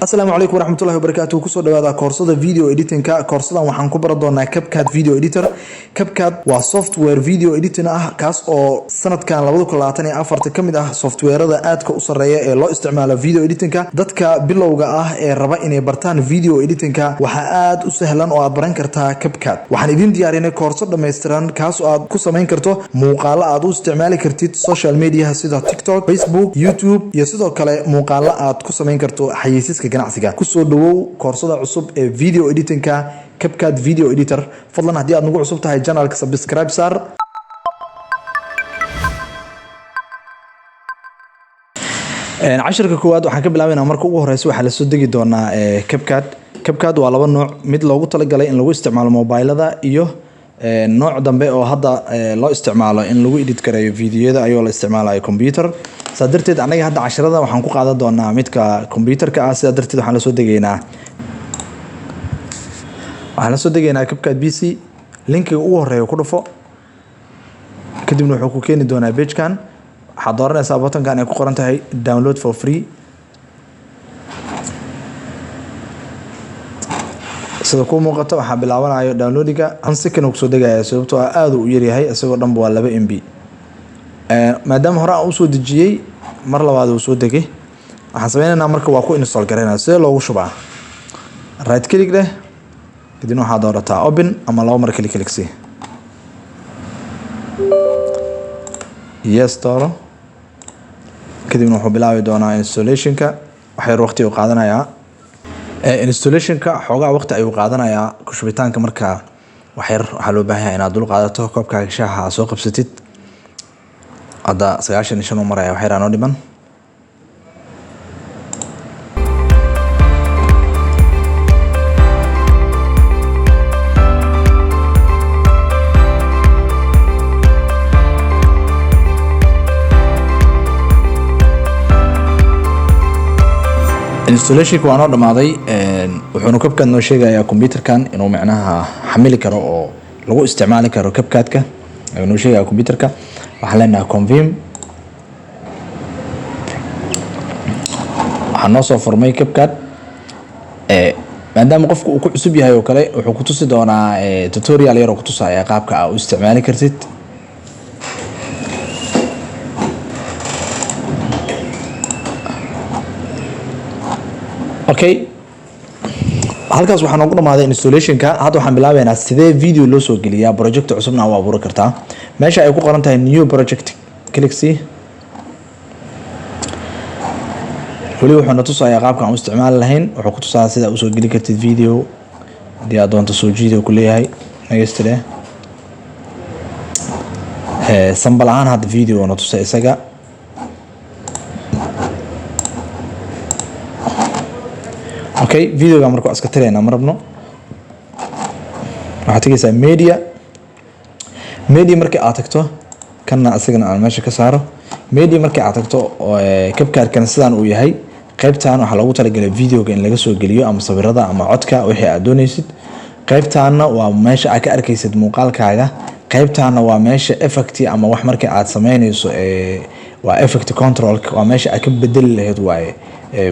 السلام عليكم ورحمة الله وبركاته. كسر دوادا كورسات فيديو إديتين كورسات وحن كبر دونا كابكات فيديو إديتر. كابكات وسوفت وير فيديو إديتين كاس أو سنة كان لابد كل عتني أفرت كم ده سوفت وير هذا آد كأسرية الله استعمال فيديو إديتين دتك باللوجة الربع إني برتان فيديو إديتين وحآد وسهلا وأبرن كرتا كابكات وحن يدين ديارين كورسات لما يسترن كاس وآد كسمين كرتو مقالة عدو استعمال كرتيت سوشيال ميديا سيدا تيك توك فيسبوك يوتيوب يسيدا كلا مقالة عد كسمين كرتو حيسيس ganacsiga ku soo dhawow koorsada cusub ee video editing-ka CapCut video editor fadlan hadii aad nagu cusub tahay channelka subscribe sar cashirka koowaad waxaan ka bilaabaynaa marka ugu horeysa waxa la soo degi doonaa CapCut waa laba nooc mid loogu talagalay in lagu isticmaalo mobilada iyo nooc dambe oo hadda loo isticmaalo in lagu edit gareeyo videoyada ayuu la isticmaalayo computer sadarteed anaga hadda casharada waxaan ku qaadan doonaa midka computerka ah sadarteed waxaan la soo degaynaa CapCut PC linkiga ugu horeeyo ku dhufo kadibna wuxuu ku keeni doonaa page-kan waxaad dooranaysaa button-kan ay ku qoran tahay download for free sida ku muuqato waxa bilaabanayo downloadiga aan si kan ku soo degaya sababtoo ah aad u yar yahay asagoo dhanba waa 2 MB maadaama hore aan u soo dejiyay mar labaad uu soo degay waxaan sameeynaa marka waa ku install gareynaa si loogu shubaa right click leh kadibna waxaad doorataa open ama laba mar click si yes dooro kadibna wuxuu bilaabi doonaa installation-ka waxay waqti u qaadanayaa installation-ka xoogaa waqti ayuu qaadanayaa ku shubitaanka marka waxa loo baahan yahay inaad dul qaadato koobkaaga shaaha soo qabsatid hadda 95 maraya waxay raano dhiman installation ku aan dhamaaday wuxuu CapCut noo sheegayaa computerkan inuu macnaha xamili karo oo lagu isticmaali karo CapCut-ka ayuu noo sheegayaa computerka waxaan leenahay confirm waxaan noo soo furmay CapCut maadaama qofku uu ku cusub yahay oo kale wuxuu ku tusi doonaa tutorial yar oo ku tusaya qaabka aad u isticmaali kartid okay halkaas waxaan ugu dhamaaday installation-ka hadda waxaan bilaabaynaa sidee video loo soo geliyaa project cusubna aad abuuri kartaa meesha ay ku qoran tahay new project click si wali wuxuu tusayaa qaabka aan u isticmaali lahayn wuxuu ku tusayaa sida u soo geli kartid video hadii aad doonto soo jiido ku leeyahay nagastire sample ahaan hadda video na tusay isaga okay video ga markuu iska tirayna marabno waxa tagaysaa media markii aad tagto kana asagana aan meesha ka saaro media markii aad tagto CapCut kan sidaan uu yahay qaybtaan waxa lagu talagalay video-ga in laga soo geliyo ama sawirada ama codka wixii aad doonaysid qaybtaana waa meesha aad ka arkaysid muuqaalkaaga qaybtaana waa meesha effect ama wax markii aad sameynayso waa effect control waa meesha aad ka bedeli lahayd waaye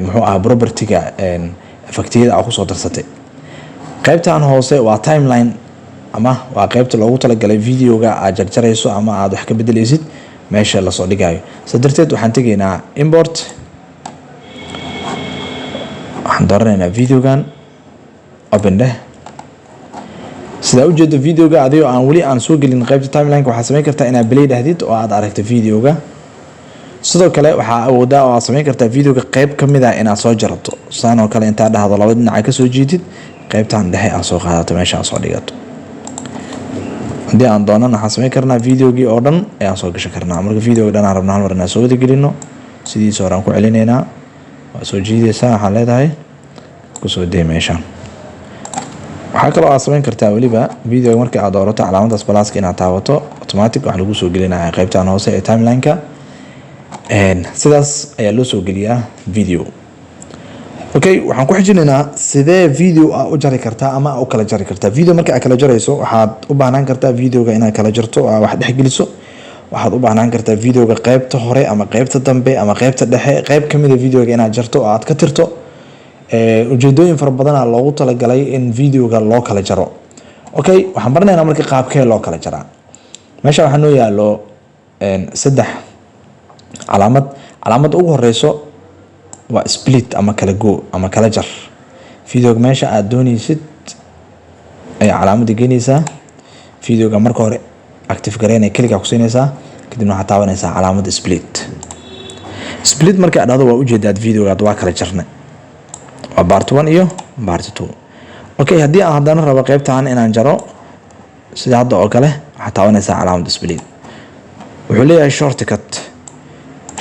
muxuu ah property-ga effectiyada aad ku soo darsatay qaybtaan hoose waa timeline ama waa qaybta loogu talagalay video-ga aad jarjarayso ama aad wax ka bedelaysid meesha la soo dhigayo sadarteed waxaan tageynaa import waxaan dooranaynaa video-gan open deh sida u jeedo video-ga adigo aan wali aan soo gelin qaybta timeline-ka waxaad samayn kartaa inaad play dhahdid oo aad aragto video-ga sidoo kale waxa awoodaa oo aad samayn kartaa video-ga qayb kamid ah inaad soo jarto saan oo kale inta dhahdo laba dhinac ka soo jiidid qaybtan dhexe aad soo qaadato meesha aad soo dhigato hadii aan doono waxaan samayn karnaa video-gii oo dhan ayaan soo gashan karnaa marka video-ga dhan aan rabno hal mar inaan soo wada gelino sidiisa hore aan ku celinaynaa waa soo jiidaysaa waxaan leedahay ku soo dee meeshaan waxaa kaloo aad samayn kartaa weliba video-ga markii aad doorato calaamadaas balaaska inaad taabato automatic wax lagu soo gelinayaa qaybtan hoose ee timeline-ka sidaas ayaa loo soo geliyaa video okay waxaan ku xijinaynaa sidee video aad u jari kartaa ama u kala jari kartaa video marka aad kala jarayso waxaad u baahnaan kartaa video-ga inaad kala jarto oo wax dhex geliso waxaad u baahnaan kartaa videoga qaybta hore ama qaybta dambe ama qaybta dhexe qayb kamid ah videoga inaad jarto oo aad ka tirto ujeedooyin fara badan loogu talagalay in videoga loo kala jaro. Okay, waxaan baranaynaa marka qaabkee loo kala jaraa. meesha waxaa noo yaalo saddex calaamad ugu horeyso waa split ama kala go ama kala jar. videoga meesha aad doonaysid ay calaamada gelinaysaa. videoga marka hore active gareynay kliga ku siinaysaa, kadibna waxaad taabanaysaa calaamada split marka aad dhahdo waa ujeedaad videoga waa kala jarnay, waa part 1 iyo part 2. okay, haddii aan haddana rabo qaybtaan inaan jaro sida hadda oo kale, waxaad taabanaysaa calaamada split. wuxuu leeyahay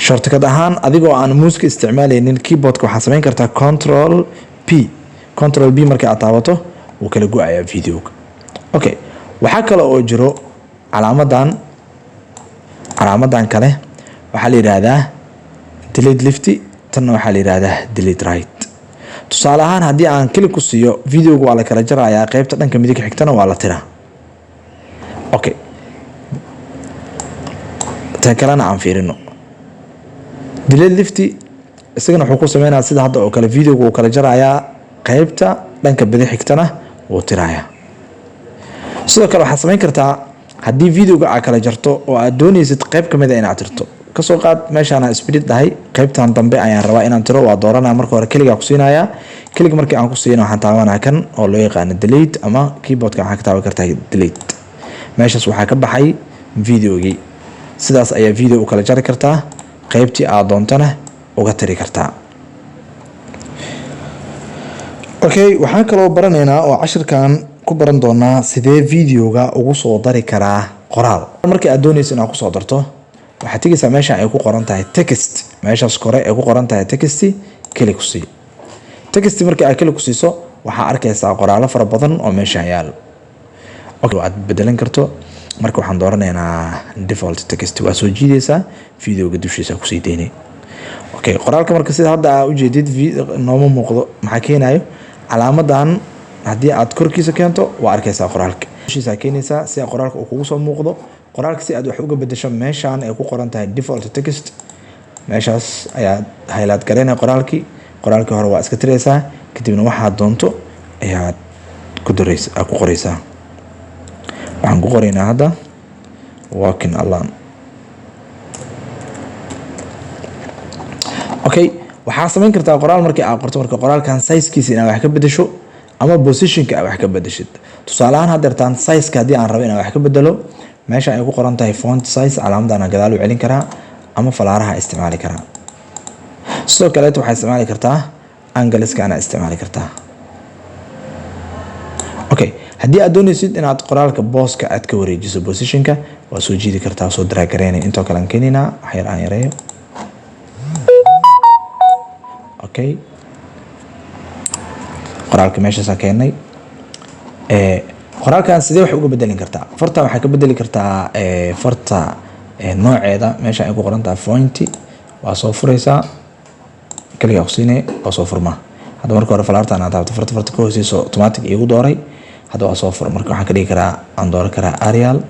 shortcut ahaan adigoo aan muuska isticmaalaynin keyboardka waxaad samayn kartaa control B marka aad taabato wuu kala go'ayaa videoga. okay, waxaa kale oo jiro calaamadan kale waxaa la yiraahdaa delete left, tan waxaa la yiraahdaa delete right. tusaale ahaan haddii aan klik ku siiyo videoga waa la kala jarayaa, qaybta dhanka midig xigtana waa la tiraa. okay, tan kalena aan fiirino delete left isagana wuxuu ku sameynaa sida hadda oo kale, videoga wuu kala jarayaa, qaybta dhanka midig xigtana wuu tirayaa. sidoo kale waxaad samayn kartaa haddii videoga aad kala jarto oo aad doonaysid qayb kamid ah inaad tirto. kasoo qaad meeshaan split dhahay, qaybtan dambe ayaan rabaa inaan tiro. waa dooranaa marka hore kliga ku siinayaa. klig markii aan ku siino waxaan taabanaa kan oo loo yaqaano delete, ama keyboardka waxaa ka taaban kartaa delete. meeshaas waxaa ka baxay videogii. sidaas ayaa video u kala jari kartaa, qaybtii aad doontana uga tiri kartaa. okay, waxaan kaloo baranaynaa oo cashirkan ku baran doonaa sidee videoga ugu soo dari karaa qoraal. markii aad doonaysid inaad ku soo darto waxaad tegaysaa meesha ay ku qoran tahay text. meeshaas kore ay ku qoran tahay text, klik ku sii. text markii aad klik ku siiso waxaa arkaysaa qoraalo fara badan oo meesha yaal. okay, aad bedelan karto. marka waxaan dooranaynaa default text. waa soo jiidaysaa videoga dushiisa ku sii deynay. okay, qoraalka marka sida hadda aad u jeedid nooma muuqdo. maxaa keenayo calaamadan haddii aad korkiisa keento waa arkaysaa qoraalka dushiisa keenaysaa si qoraalka uu kugu soo muuqdo. qoraalka si aad wax uga bedesho meeshaan ay ku qoran tahay default text, meeshaas ayaad highlight gareynay qoraalkii hore waa iska tiraysaa, kadibna waxaad doonto ayaad ku qoraysaa. waxaan ku qoraynaa hadda walking alone. okay, waxaa samayn kartaa qoraal markii aad qorto marka qoraalkan size-kiisa inaad wax ka bedesho ama positionka aad wax ka bedeshid. tusaale ahaan haddeertaan size-ka haddii aan rabo inaan wax ka bedelo, meesha ay ku qoran tahay font size, calaamadan gadaal u celin karaa ama falaaraha isticmaali karaa. sidoo kale waxaad isticmaali kartaa angleska ana isticmaali kartaa. okay, haddii aad doonaysid inaad qoraalka booska aad ka wareejiso positionka, waa soo jiidi kartaa, soo drag gareynay. intoo kale aan keeninaa wax yar aan yareeyo. okay, qoraalka meeshaas keenay. qoraalkan sidee wax uga bedelin kartaa? farta waxaa ka bedeli kartaa farta nooceeda. meesha ay ku qoran tahay font, waa soo furaysaa, kaliya ku siinay waa soo furmaa. hadda marka hore falaartan aad taabto farta ka hooseyso automatic igu dooray, hadda waa soo fur. marka waxaan ka dhigi karaa, aan dooran karaa Arial.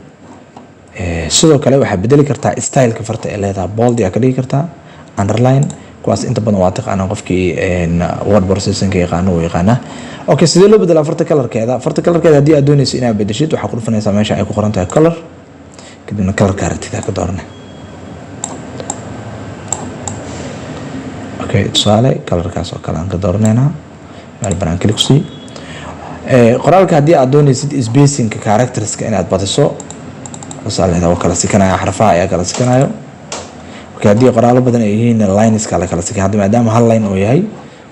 sidoo kale waxaad bedeli kartaa styleka farta ee leedahay, bold ayaa ka dhigi kartaa, underline. kuwaas inta badan waa taqaanaa qofkii word processing-ka yaqaano uu yaqaanaa. okay, sidee loo bedelaa farta colorkeeda? haddii aad doonayso inaad bedeshid waxaa ku dhufanaysaa meesha ay ku qoran tahay color, kadibna colorka aragtida ka dooranay. okay, tusaale colorkaas oo kale aan ka dooranaynaa, meel banaan klik sii. qoraalka haddii aad doonaysid spacing-ka characters-ka inaad badiso, tusaale oo kala sikanaya, xarfaha ayaa kala sikanayo. okay, haddii qoraalo badan ay yihiin lineska la kala sikay, hadda maadaama hal line oo yahay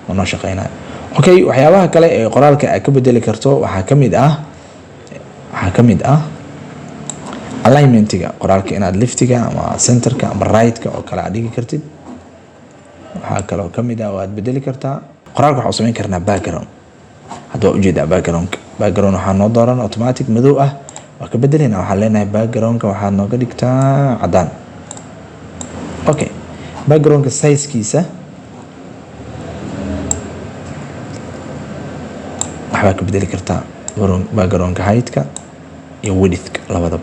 ma noo shaqeynayo. okay, waxyaabaha kale ee qoraalka aad ka bedeli karto waxaa kamid ah alignmentiga qoraalka, inaad leftiga ama centerka ama rightka oo kale aad dhigi kartid. waxaa kaloo kamid ah oo aad bedeli kartaa qoraalka. waxaa samayn karnaa background. hadda waa ujeedaa background waxaa noo dooran automatic madow ah, waa ka bedelina. waxaan leenahay backgroundka waxaad nooga dhigtaa cadaan. okay, backgroundka size-kiisa waxbaa ka bedeli kartaa, backgroundka height-ka iyo width-ka labadaba.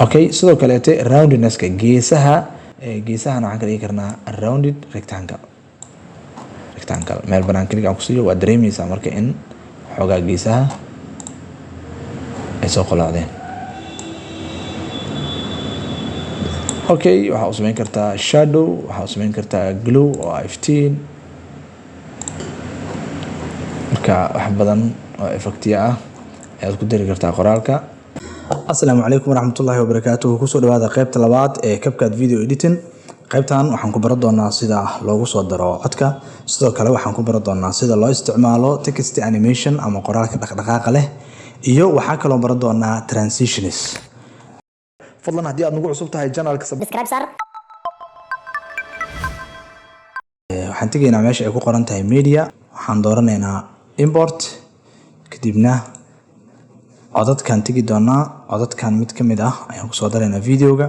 okay, sidoo kaleete roundness-ka geesaha geesahana waxaan ka dhigi karnaa rounded rectangle meel banaan kaliya aan ku siiyo waa dareemaysaa marka in xoogaa geesaha ay soo qoloocdeen. okay waxaa u samayn kartaa shadow, waxaa u samayn kartaa glow oo 15 marka wax badan oo effectiya ah ayaad ku dari kartaa qoraalka. Assalaamu calaykum waraxmatullaahi wabarakaatuh. Kusoo dhawaada qaybta labaad ee CapCut video editing. qaybtan waxaan ku baran doonaa sida loogu soo daro codka, sidoo kale waxaan ku baran doonaa sida loo isticmaalo text animation ama qoraalka dhaqdhaqaaqa leh, iyo waxaa kaloo baran doonaa transitions. fadlan haddii aad nagu cusub tahay channelka subscribe sar. waxaan tegaynaa meesha ay ku qoran tahay media, waxaan dooranaynaa import, kadibna codadkan tegi doonaa. codadkan mid ka mid ah ayaan ku soo daraynaa videoga.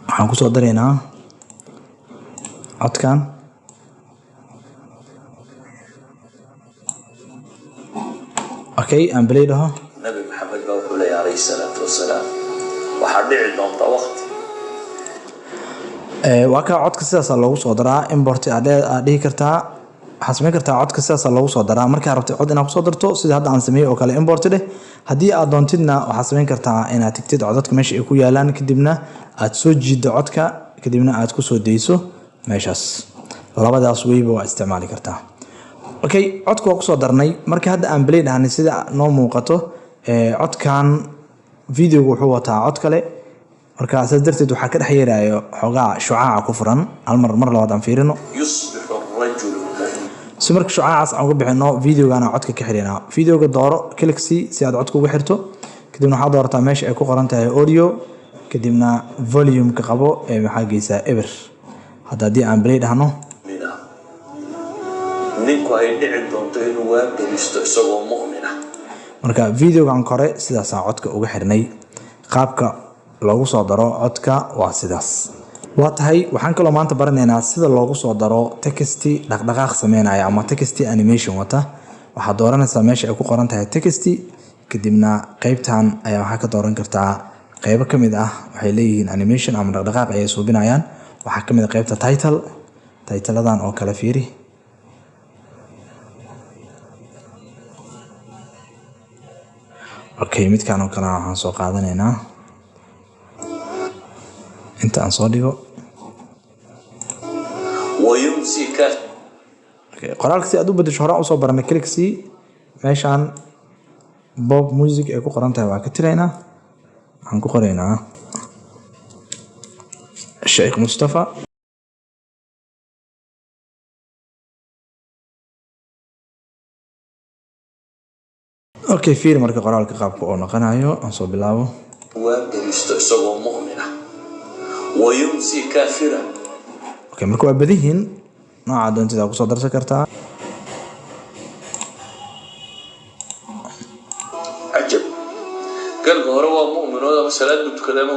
waxaan ku soo daraynaa codkan. okay aan play dhaho. nabi maxamed baa wuxuu leeyahay alayhi salaatu wasalaam waxaa dhici doonta waqti waa ka codka sidaas loogu soo daraa. import aad dhihi kartaa, waxaad samayn kartaa codka sidaas loogu soo daraa. markaa rabtay cod inaad ku soo darto sida hadda aan sameeyay oo kale import dheh. haddii aad doontidna waxaad samayn kartaa inaad tagtid codadka meesha ay ku yaalaan, kadibna aad soo jiiddo codka, kadibna aad ku soo dayso meeshaas. labadaas weyba waa isticmaali kartaa. okay codka waa ku soo darnay. marka hadda aan play dhahnay sida noo muuqato codkan videoga wuxuu wataa cod kale, marka saas darteed waxaa ka dhex yeerayo xoogaa shucaaca ku furan. hal mar labaad aan fiirino. yusbixu rajulu si marka shucaacaas aan uga bixino videogana codka ka xiriirnaa. videoga dooro click si aad codka uga xirto, kadibna waxaad doorataa meesha ay ku qoran tahay audio, kadibna volume ka qabo ee maxaa geysaa eber. haddii aan play dhahno ninku ay dhici doonto inuu waabaristo isagoo mu'min ah. marka videogan kore sidaasaa codka uga xirnay. qaabka loogu soo daro codka waa sidaas. waa tahay waxaan kaloo maanta baranaynaa sida loogu soo daro text dhaqdhaqaaq sameynaya ama text animation wata. waxaad dooranaysaa meesha ay ku qoran tahay text, kadibna qaybtan ayaa waxaa ka dooran kartaa qaybo ka mid ah. waxay leeyihiin animation ama dhaqdhaqaaq ayay suubinayaan. waxaa ka mid ah qaybta titleadan oo kale fiiri. okay midkaan oo kale waxaan soo qaadanaynaa inta aan soo dhigo. wayumsika qoraalka si aad u bedesho horaan usoo baranay click meeshaan bob music ay ku qoran tahay waa ka tiraynaa. waxaan ku qoraynaa sheekh Mustafa. okay fiir marka qoraalka qaabka oo noqonayo aan soo bilaabo. waabaristo isagoo mu'min ah wayumsi kaafira. okay marka waa badihiin nooca doontida ku soo darsan kartaa. عجب قال هو مؤمن ولا مسألة بتكلم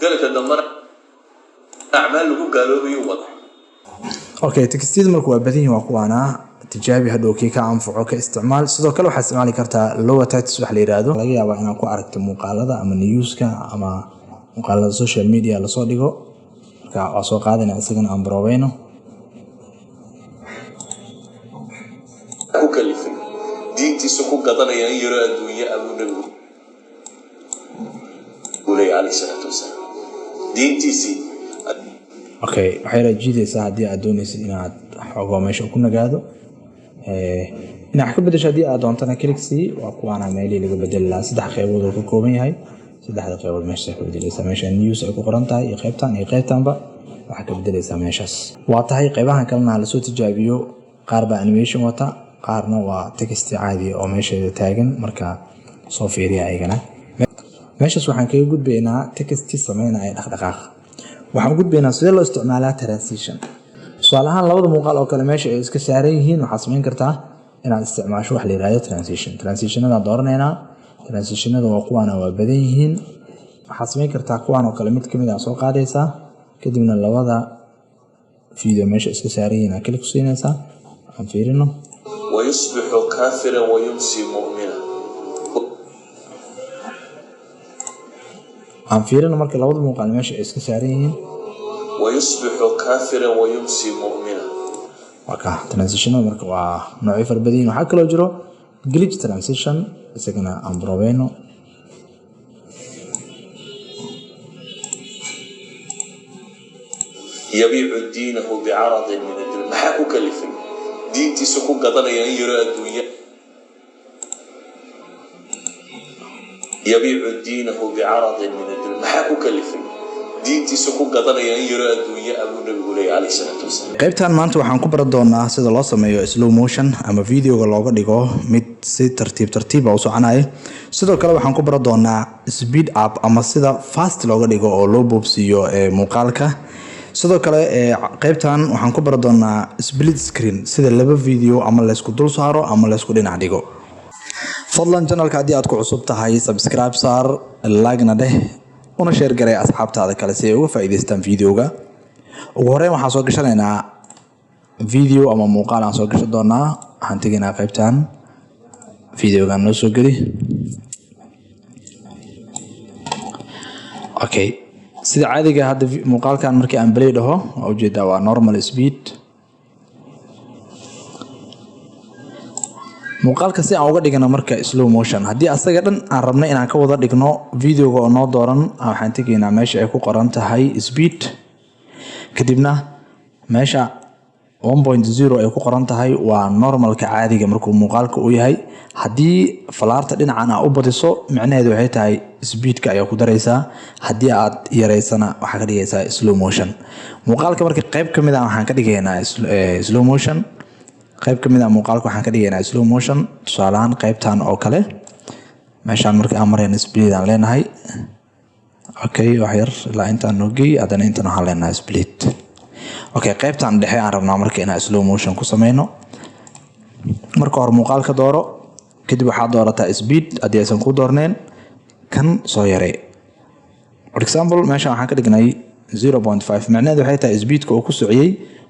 قال كدمر أعمال له قالوا بيوض. okay textida marka waa badihiin waa kuwaana tijaabi hadhow kii ka anfaco ka isticmaal. sidoo kale waxaad isticmaali kartaa lower text wax la yiraahdo. laga yaabaa inaad ku aragto muuqaalada ama newska ama muuqaalada social media la soo dhigo. marka waa soo qaadanaa isagana aan baroweyno. ku kalifay diintiisa ku gadanaya in yaro adduunyo abu nabi ulay alayhi salaatu wasalaam diintiisii. okay waxay raajidaysaa haddii aad doonaysid inaad xogo meesha ku nagaado inaad ka bedesho. haddii aad doontana click waa kuwaana meelihii laga bedeli lahaa. 3 qaybood oo ka kooban yahay. 3 qaybood meesha ka bedelaysaa. meesha news ay ku qoran tahay iyo qaybtanba waxaa ka bedelaysaa meeshaas. waa tahay qaybahan kalena la soo tijaabiyo. qaar baa animation wata, qaarna waa text caadi oo meesheeda taagan. marka soo fiiriya ayagana. meeshaas waxaan kaga gudbaynaa text sameynaya dhaqdhaqaaq. waxaan gudbaynaa sidee loo isticmaalaa transition. tusaale ahaan labada muuqaal oo kale meesha ay iska saaran yihiin, waxaad samayn kartaa inaad isticmaasho wax la yiraahdo transitionada dooranaynaa. transitionada waa kuwaana waa badan yihiin. waxaad samayn kartaa kuwaan oo kale mid ka mid ah soo qaadaysaa, kadibna labada video meesha iska saaran yihiin click ku siinaysaa. aan fiirino. ويصبح كافرا ويمسي مؤمنا. aan fiirino marka labada muuqaal meesha ay iska saaran yihiin. ويصبح كافرا ويمسي مؤمنا. وكا transition marka waa nooc farbadin waxa kale oo jiro glitch transition isagana aan baroweyno يبيع دينه بعرض من الدنيا ما حكو كلفين دينتي سكو قدنيا يرى الدنيا يبيع دينه بعرض من الدنيا ما حكو كلفين دينتي سكو قدنيا يرى الدنيا أبو النبي عليه الصلاة والسلام. qaybtan maanta waxaan ku baran doonaa sida loo sameeyo slow motion ama videoga looga dhigo mid si tartiib u soconayo. sidoo kale waxaan ku baran doonaa speed up ama sida fast looga dhigo oo loo boobsiiyo muuqaalka. sidoo kale qaybtan waxaan ku baran doonaa split screen sida laba video ama la isku dul saaro ama la isku dhinac dhigo. fadlan channelka haddii aad ku cusub tahay subscribe saar, like na dheh, una share garay asxaabtaada kale si ay uga faa'iideystaan videoga. ugu horreyn waxaan soo gashanaynaa video ama muuqaal aan soo gashan doonaa. waxaan tegaynaa qaybtan videogan noo soo geli. okay, sida caadiga hadda muuqaalkan markii aan play dhaho waa ujeedaa waa normal speed. muuqaalka si aan uga dhigno marka slow motion haddii asaga dhan aan rabnay inaan ka wada dhigno videoga oo noo dooran waxaan tegaynaa meesha ay ku qoran tahay speed, kadibna meesha 1.0 ay ku qoran tahay waa normalka caadiga markuu muuqaalka uu yahay. haddii falaarta dhinacan aad u badiso macnaheedu waxay tahay speedka ayaa ku daraysaa, haddii aad yareysana waxaa ka dhigaysaa slow motion. muuqaalka marka qayb ka mid ah waxaan ka dhigaynaa slow motion, qayb ka mid ah muuqaalka waxaan ka dhigaynaa slow motion. tusaale ahaan qaybtan oo kale meeshaan marka aan marayna speed aan leenahay. okay, wax yar ilaa intaan noo geey haddana intaan waxaan leenahay split. okay, qaybtan dhexe aan rabnaa marka inaan slow motion ku sameyno. marka hore muuqaalka dooro, kadib waxaad doorataa speed haddii aysan ku doorneen, kan soo yaree. for example meeshaan waxaan ka dhignay 0.5 macnaheedu waxay tahay speedka uu ku sociyey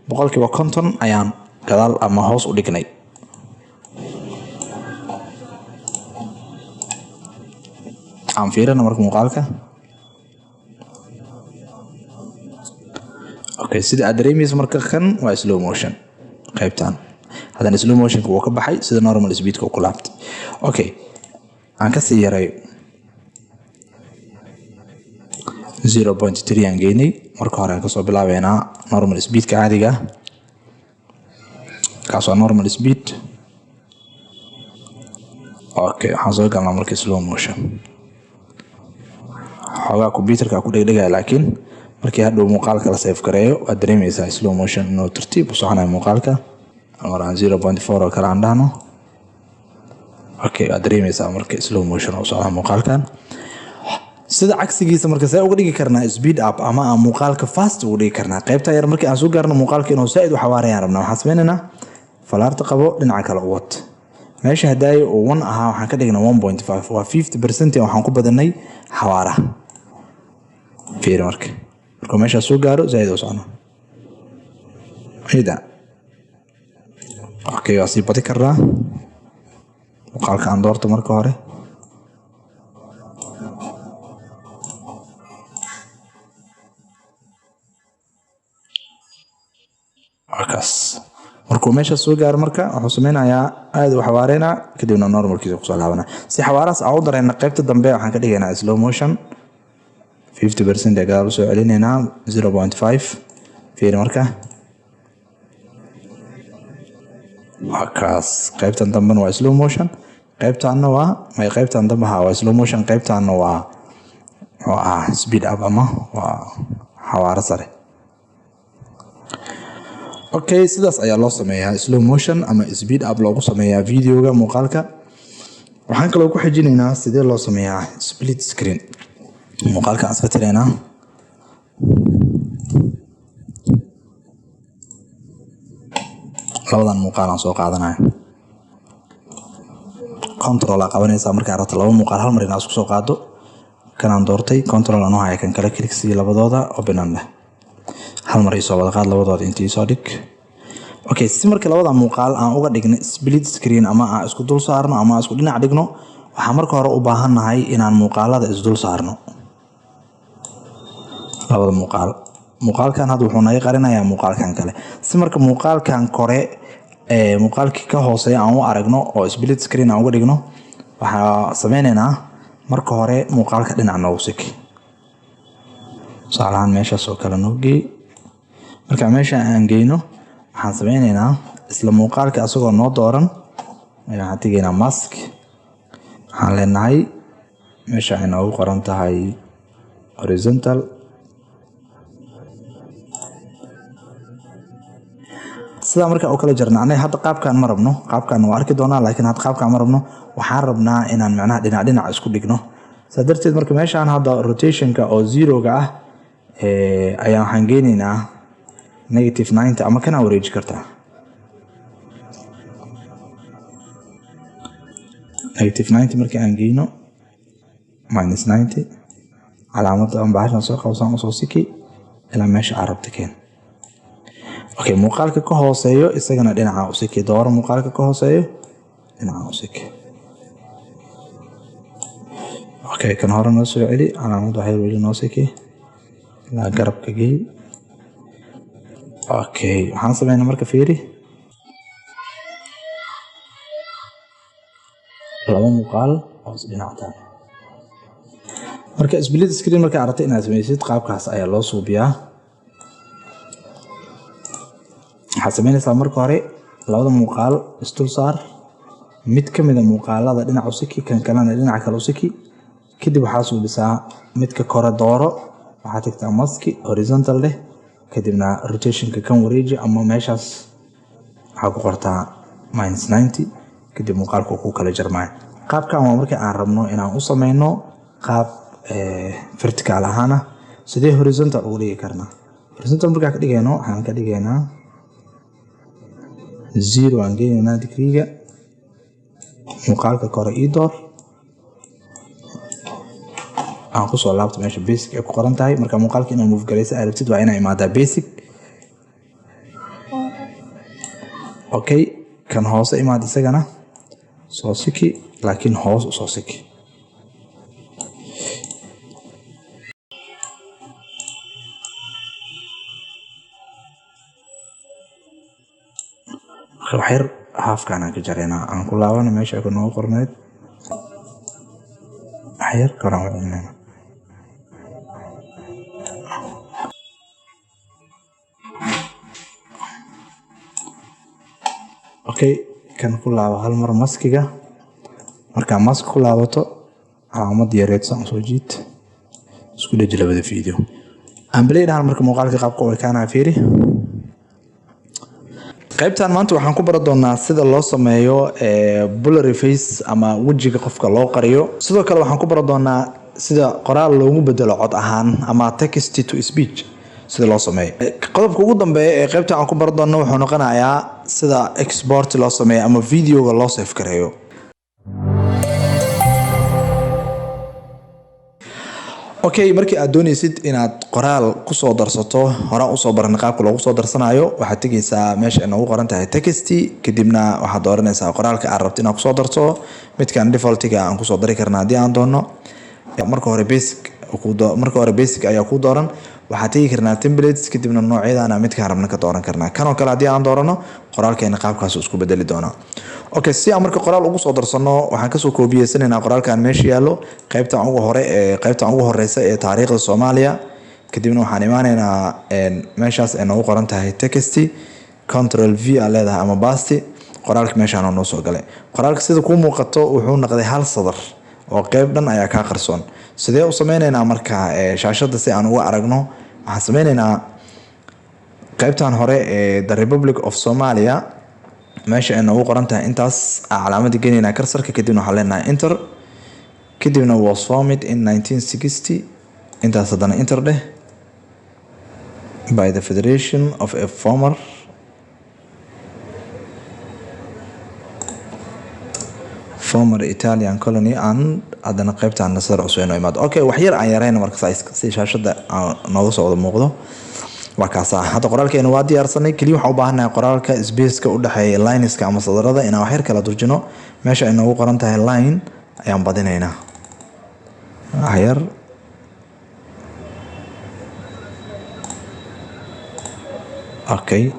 50% ayaan gadaal ama hoos u dhignay. aan fiirina marka muuqaalka. okay, sida aad dareemayso marka kan waa slow motion qaybtan. haddana slow motionka wuu ka baxay sida normal speedka ku laabtay. okay, aan ka sii yaray 0.3 aan geynay. marka hore aan kasoo bilaabeynaa normal speedka caadiga kaas waa normal speed. okay, waxaan soo galnaa marka slow motion. xoogaa computerka ku dhegdhegaya laakiin markii hadhow muuqaalka la save gareeyo waad dareemaysaa slow motion inuu tartiib u soconayo muuqaalka. maraan 0.4 oo kale aan dhahno. okay, waad dareemaysaa marka slow motion u socda muuqaalkan. sida cagsigiisa marka see uga dhigi karnaa speed up ama aan muuqaalka fast uga dhigi karnaa. qaybta yar markii aan soo gaarno muuqaalka inuu saaid u xawaarayaan rabnaa waxaan sameynaynaa falaarta qabo dhinaca kale u wad. meesha hadaayo oo 1 ahaa waxaan ka dhignaa 1.5 waa 50% waxaan ku badanay xawaaraha. fiir marka meesha soo gaaro saaid u socno. hida okay, waa sii badi karnaa muuqaalka aan doorto marka hore. markaas markuu meesha soo gaaro marka wuxuu sameynayaa aad u xawaareynaa kadibna normalkiisa kusoo laabanaa. si xawaarahaas aan u dareyna qaybta dambe waxaan ka dhigaynaa slow motion 50% ee gadaal usoo celinaynaa 0.5. fiiri marka markaas qaybtan dambena waa slow motion, qaybtanna waa qaybtan dambe waa slow motion, qaybtanna waa speed up ama waa xawaare sare. okay, sidaas ayaa loo sameeyaa slow motion ama speed up loogu sameeyaa videoga muuqaalka. waxaan kaloo ku xijinaynaa sidee loo sameeyaa split screen. muuqaalka aan iska tiraynaa. labadan muuqaal aan soo qaadanayo. control aa qabanaysaa markaa rabto laba muuqaal hal mar inaad isku soo qaado. kanaan doortay control aan u haya kan kale click si labadooda open aan leh. hal mar isoo wada qaad labadooda intii soo dhig. okay, si markii labada muuqaal aan uga dhignay split screen ama aan isku dul saarno ama isku dhinac dhigno waxaan marka hore u baahannahay inaan muuqaalada is dul saarno. labada muuqaal muuqaalkan hadda wuxuu naga qarinayaa muuqaalkan kale si marka muuqaalkan kore muuqaalkii ka hooseeya aan u aragno oo split screen aan uga dhigno waxaa sameynaynaa marka hore muuqaalka dhinac noogu siki tusaalahaan meeshaas oo kale noo geey marka meesha aan geyno waxaan sameynaynaa isla muuqaalka asagoo noo dooran waxaan tegaynaa mask waxaan leenahay meesha ay noogu qoran tahay horizontal sida marka oo kala jarna anay hadda qaabkan ma rabno qaabkan waa arki doonaa laakiin hadda qaabkan ma rabno waxaan rabnaa inaan macnaha dhinac isku dhigno sadarteed marka meeshaan hadda rotationka oo 0 ga ah ayaan waxaan geynaynaa -90 ama kana wareeji kartaa -90 markii aan geyno -90 calaamadda aan bahashan soo qabsan oo soo siki ilaa meesha aan rabto keen okay muuqaalka ka hooseeyo isagana dhinaca u siki dooro muuqaalka ka hooseeyo dhinaca u siki okay kan hore noo soo celi calaamadda waxay weli noo siki ilaa garabka geey okay waxaan sameynaa marka fiiri laba muuqaal oo isdhinactaan marka split screen marka aragtay inaad sameysid qaabkaas ayaa loo suubiyaa waxaad sameynaysaa marka hore labada muuqaal isdul saar mid ka mid a muuqaalada dhinac u siki kan kalena dhinaca kale u siki kadib waxaa suubisaa midka kore dooro waxaad tagtaa maski horizontal leh kadibna rotationka kan wareeji ama meeshaas waxaa ku qortaa -90 kadib muuqaalku ku kala jarmaayo qaabkan waa markii aan rabno inaan u sameyno qaab vertical ahaana sidee horizontal ugu dhigi karnaa horizontal markaa ka dhigayno waxaan ka dhigaynaa 0 aan geynaynaa digriga muuqaalka kore ii door aan kusoo laabto meesha basic ay ku qoran tahay marka muuqaalka inaad move garaysa aad rabtid waa inaa imaadaa basic okay kan hoose imaad isagana soo siki laakiin hoos u soo siki waxyar haafkaan aan ka jaraynaa aan ku laabana meesha ku noogu qorneyd waxyar koraan u celinayna okay kan ku laabo hal mar maskiga markaa mask ku laabato calaamad yareed saan soo jiid isku dheji labada video aan bilaydhahan marka muuqaalka qaabka u ekaanaa fiiri qaybtan maanta waxaan ku baran doonaa sida loo sameeyo blurry face ama wajiga qofka loo qariyo sidoo kale waxaan ku baran doonaa sida qoraal loogu bedelo cod ahaan ama text to speech sida loo sameeyo qodobka ugu dambeeya ee qaybtan aan ku baran doono wuxuu noqonayaa sida export loo sameeyo ama videoga loo save gareeyo okay markii aad doonaysid inaad qoraal ku soo darsato horaan u soo baran qaabka loogu soo darsanayo waxaad tagaysaa meesha ay noogu qoran tahay text kadibna waxaad dooranaysaa qoraalka aad rabto inaad ku soo darto midkan defaultiga aan ku soo dari karnaa haddii aan doono marka hore basic ayaa ku dooran waxaad tagi karnaa templates kadibna noocyadana midkaan rabna ka dooran karnaa kanoo kale haddii aan doorano qoraalkeena qaabkaas isku bedeli doonaa okay si aan marka qoraal ugu soo darsano waxaan kasoo koobiyeysanayna qoraalkan meesha yaallo qaybtan ugu horeysa ee taariikhda Soomaaliya kadibna waxaan imaanaynaa meeshaas ay noogu qoran tahay text control v aa leedahay ama basti qoraalka meeshaan noo soo galay qoraalka sida ku muuqato wuxuu noqday hal sadar oo qayb dhan ayaa ka qarsoon sidee u sameynaynaa marka shaashada si aan ugu aragno waxaan sameynaynaa qaybtan hore ee the Republic of Somalia meesha ay noogu qoran tahay intaas calaamadda gelinayna cursor-ka kadibna waxaan leenahay enter kadibna was formed in 1960 intaas haddana enter dheh by the Federation of a former Italian colony and haddana qaybtaan nasar cusub inoo imaado okay wax yar aan yarayna marka si shaashada nooga soo wada muuqdo waa kaasa hadda qoraalkeena waa diyaarsanay kaliya waxaan u baahanahay qoraalka space-ka u dhaxeeya lineska ama sadarada inaan wax yar kala durjino meesha ay noogu qoran tahay line ayaan badinaynaa wax yar okay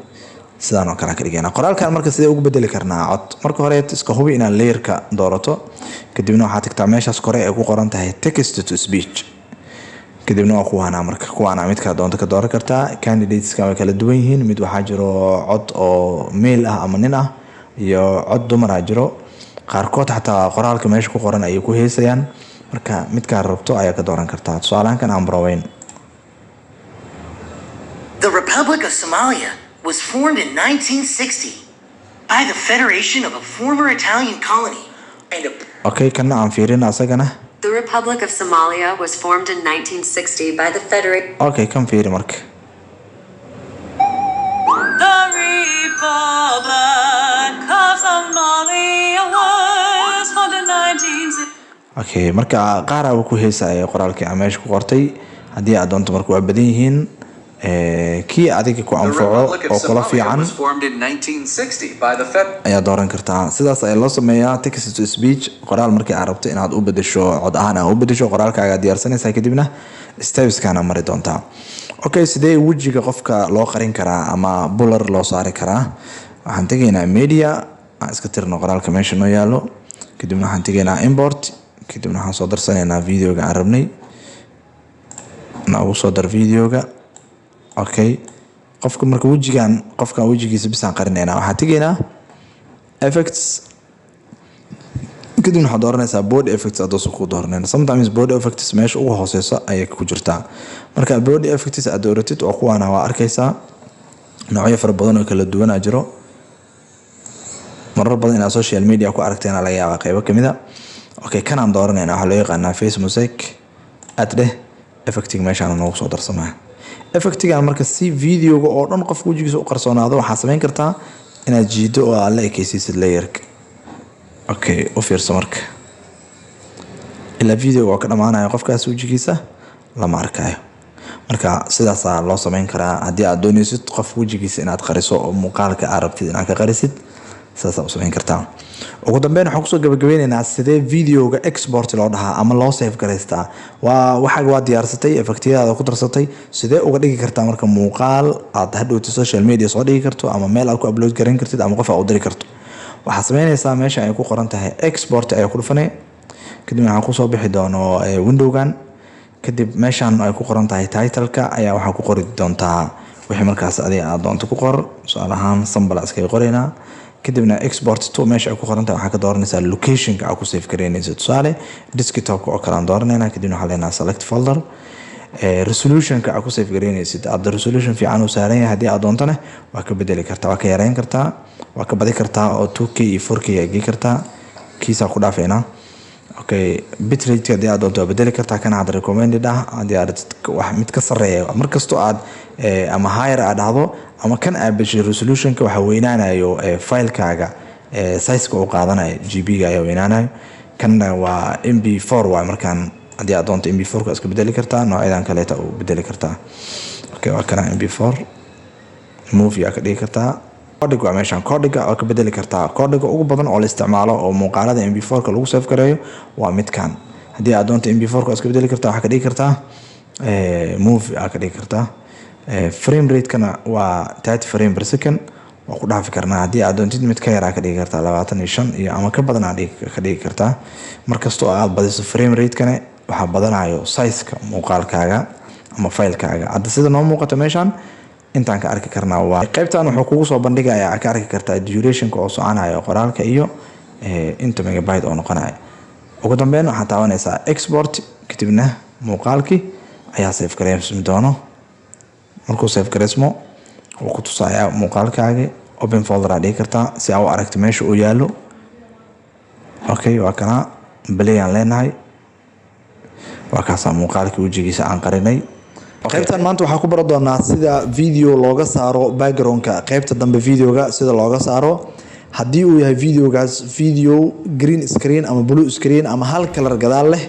sidaan oo kala ka dhigayna qoraalkan marka sidee ugu bedeli karnaa cod marka hore iska hubi inaad layerka doorato kadibna waxaad tagtaa meeshaas kore ee ku qoran tahay text to speech kadibna waa kuwaana mid kala doonto ka dooran kartaa candidateska way kala duwan yihiin mid waxaa jiro cod oo male ah ama nin ah iyo cod dumar ah jiro qaarkood xataa qoraalka meesha ku qoran ay ku heesayaan marka midka rabto ayaa ka dooran kartaa tusaalahan kan aan baraweyn The Republic of Somalia was formed in 1960 by the Federation of a former Italian colony and a okay kana aan fiirina asagana The Republic of Somalia was formed in 1960 by the Federation. okay kan fiiri marka The Republic of Somalia was formed in 1960. okay marka qaar uu ku heesay qoraalkii aan meesha ku qortay hadii aad doonto marka waa badan yihiin kii adiga ku anfaco oo kala fiican ayaa dooran kartaa sidaas ayaa loo sameeyaa text to speech qoraal markii aad rabto inaad u bedesho cod ahaan aad u bedesho qoraalkaaga diyaarsanaysaa kadibna stepskana mari doontaa okay sidee wajiga qofka loo qarin karaa ama blur loo saari karaa waxaan tegaynaa media aan iska tirno qoraalka meesha noo yaalo kadibna waxaan tegaynaa import kadibna waxaan soo darsanaynaa videoga aan rabnay na ugu soo dar videoga okay qofka marka qofka wajigiisa bisaan qarinayna waxa tageena effects kadibna waxaad dooranaysaa body effects aad ku dooranayna sometimes body effects meesha ugu hooseyso ayay ku jirtaa marka body effects aad dooratid oo kuwaana waa arkaysaa noocyo fara badan oo kala duwan jiro marar badan inaad social media ku aragteena laga yaabaa qaybo kamid ah okay kan aan dooranayna waxa loo yaqaanaa face mosaic aad effecting meeshaan noogu soo darsamaa effectigan marka si videoga oo dhan qof wajigiisa u qarsoonaado waxa sameyn kartaa inaad jiido oo aad la ekaysiisid layerka okay u fiirso marka ila videoga oo ka dhamaanayo qofkaas wajigiisa lama arkayo marka sidaas loo sameyn karaa hadii aad doonaysid qof wajigiisa inaad qariso oo muuqaalka aad rabtid inaad ka qarisid sidaas u sameyn kartaa ugu dambeyn waxaan kusoo gabagabeynaynaa sidee videoga export loo dhahaa ama loo save garaystaa waa diyaarsatay effectiyada ku darsatay sidee uga dhigi kartaa marka muuqaal aad hadhowti social media soo dhigi karto ama meel aad ku upload garan kartid ama qof aad u diri karto waxaa sameynaysaa meesha ay ku qoran tahay export ayaa ku dhufanay kadib waxaan kusoo bixi doono windowgan kadib meeshan ay ku qoran tahay title-ka ayaa waxaa ku qori doontaa wixii markaas adiga aad doonto ku qor su'aal ahaan sambal iskaga qoraynaa kadibna export to meesha ay ku qoran tahay waxaa ka dooranaysaa location-ka aad ku save gareynayso tusaale desktop-ka oo kale aan dooranayna kadibna waxaan leenahay select folder resolution-ka aad ku save gareynaysid aad resolution fiican u saaran yahay hadii aad doontana waa ka bedeli kartaa waa ka yareyn kartaa waa ka badi kartaa oo 2K iyo 4K ay geli kartaa kiisa ku dhaafayna okay bitrate hadii aad doonto bedeli kartaa kana aad recommended hadii aad wax mid ka sareeyo markastoo aad ama higher aad dhahdo ama kan aad bedesho resolution-ka waxa weynaanayo file-kaaga size-ka uu qaadanayo GB-ga ayaa weynaanayo kana waa MB4 waa markaan hadii aad doonto MB4 iska bedeli kartaa noocyadaan kale u bedeli kartaa okay waa kana MB4 movie ka dhigi kartaa coding waa meeshan coding oo ka bedeli kartaa coding ugu badan oo la isticmaalo oo muuqaalada MB4 lagu save gareeyo waa midkan hadii aad doonto MB4 iska bedeli kartaa waxa ka dhigi kartaa movie ka dhigi kartaa frame rate kana waa 30 frame per second waa ku dhaafi karnaa hadii aad doontid mid ka yar ka dhigi kartaa 25 iyo ama ka badan ka dhigi kartaa markastoo aad badiso frame rate kana waxa badanayo size-ka muuqaalkaaga ama file-kaaga hadda sida noo muuqato meeshan intaan ka arki karnaa waa qaybtan wuxuu kugu soo bandhigayaa ka arki kartaa duration-ka oo soconayo qoraalka iyo inta megabyte oo noqonayo ugu dambeyn waxaad taabanaysaa export kadibna muuqaalkii ayaa save gareysmi doono markuu save gareysmo wuu ku tusayaa muuqaalkaaga open folder aad dhigi kartaa si aad u aragto meesha uu yaalo okay waa kana play aan leenahay waa kaasa muuqaalkii wajigiisa aan qarinay qaybtan maanta waxaa ku baran doonaa sida video looga saaro background-ka qaybta dambe videoga sida looga saaro hadii uu yahay videogaas video green screen ama blue screen ama hal color gadaal leh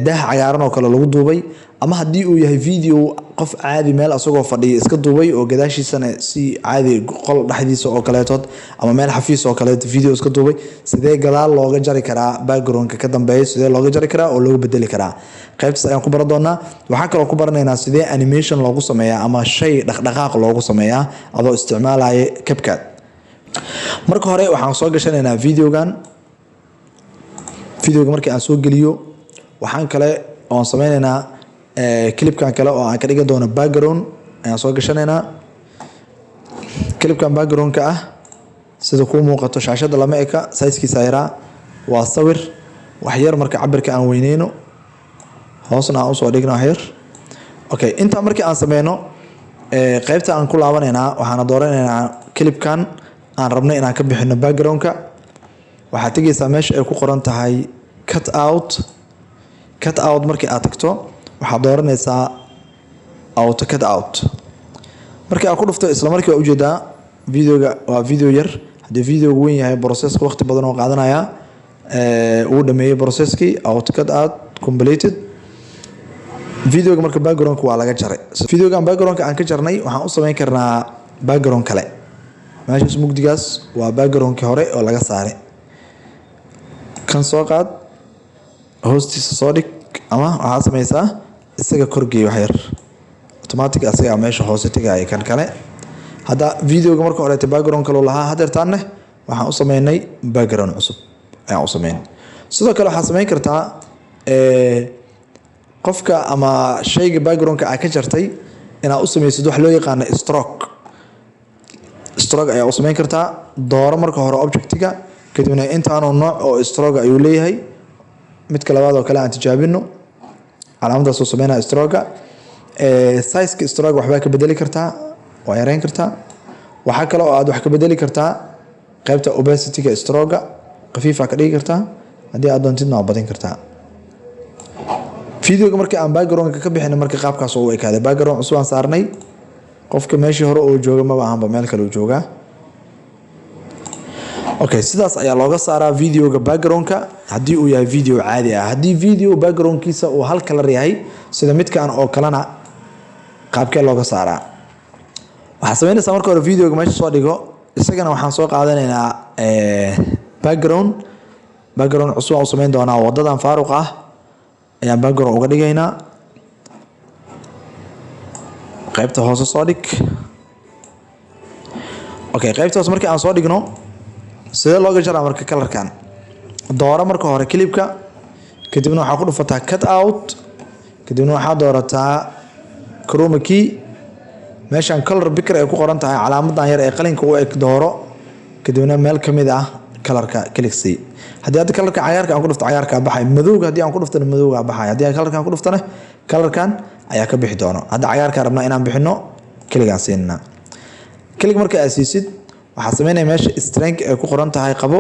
daah cagaaran oo kale lagu duubay ama hadii uu yahay video qof caadi meel asagoo fadhiya iska duubay oo gadaashiisana si caadi qol dhexdiisa oo kaleeto ama meel xafiis oo kaleeto video iska duubay sidee gadaal looga jari karaa backgroundka ka dambeeyo sidee looga jari karaa oo looga bedeli karaa qaybtaas ayaan ku baran doonaa waxaan kaloo ku baranaynaa sidee animation loogu sameeyaa ama shay dhaqdhaqaaq loogu sameeyaa adoo isticmaalaya CapCut marka hore waxaan soo gashanaynaa videoga markii aan soo geliyo waxaan kale oo sameynaynaa clipkan kale oo aan ka dhigi doono background ayaan soo gashanaynaa clipkan backgroundka ah sida ku muuqato shaashada lama eka size-kiisa yaraa waa sawir wax yar marka cabirka aan weyneyno hoosna aan usoo dhigno wax yar okay inta markii aan sameyno qaybta aan ku laabanaynaa waxaan dooranaynaa clipkan aan rabno inaan ka bixino backgroundka waxaad tegaysaa meesha ay ku qoran tahay cut out markii aad tagto waxaad dooranaysaa auto cut out markii aad ku dhufto isla markii waa ujeedaa videoga waa video yar haddii videoga weyn yahay processka waqti badan oo qaadanaya uu dhameeyey processkii auto cut out completed videoga marka backgroundka waa laga jaray videogan backgroundka aan ka jarnay waxaan u sameyn karnaa background kale meeshaas mugdigaas waa backgroundkii hore oo laga saaray kan soo qaad hoostiisa soo dhig ama waxaa sameysaa isaga korgeey wax yar automatic asaga meesha hoose tagaya kan kale hadda videoga marka hore background kale lahaa hadeertaanne waxaan u sameynay background cusub ayaan u sameynay sidoo kale waxaad sameyn kartaa qofka ama shayga backgroundka aad ka jartay inaad u sameysid wax loo yaqaano stroke ayaa u sameyn kartaa dooro marka hore objectiga kadibna intaanu nooc oo stroke ayuu leeyahay midka labaad oo kale aan tijaabino calaamadaas oo sameynaa stroke size-ka stroke waxbaa ka bedeli kartaa waa yareyn kartaa waxaa kale oo aad wax ka bedeli kartaa qaybta opacity-ga stroke khafiifa ka dhigi kartaa haddii aad doontidna waa badin kartaa videoga markii aan backgroundka ka bixin markii qaabkaas oo u ekaaday background cusub aan saarnay qofka meeshii hore oo jooga ma baahanba meel kale uu joogaa okay sidaas ayaa looga saaraa videoga backgroundka haddii uu yahay video caadi ah haddii video backgroundkiisa uu hal color yahay sida midkan oo kalena qaabkee looga saaraa waxaa sameynaysaa marka hore videoga meesha soo dhigo isagana waxaan soo qaadanaynaa background cusub aan u sameyn doonaa wadadan faaruq ah ayaan background uga dhigaynaa qaybta hoose soo dhig okay qaybta hoose markii aan soo dhigno sidee looga jaraa marka colorkan dooro marka hore clipka kadibna waxaa ku dhufataa cut out kadibna waxaa doorataa chroma key meeshaan color picker ay ku qoran tahay calaamadan yar ee qalinka u eg dooro kadibna meel ka mid ah colorka click haddii aad colorka cagaarka aan ku dhufto cagaarka baxay madowga haddii aan ku dhuftana madowga baxay haddii aan colorkan ku dhuftana colorkan ayaa ka bixi doono hadda cagaarka rabnaa inaan bixino kligaan siinna klig marka aad siisid waxaa sameynaya meesha strength ay ku qoran tahay qabo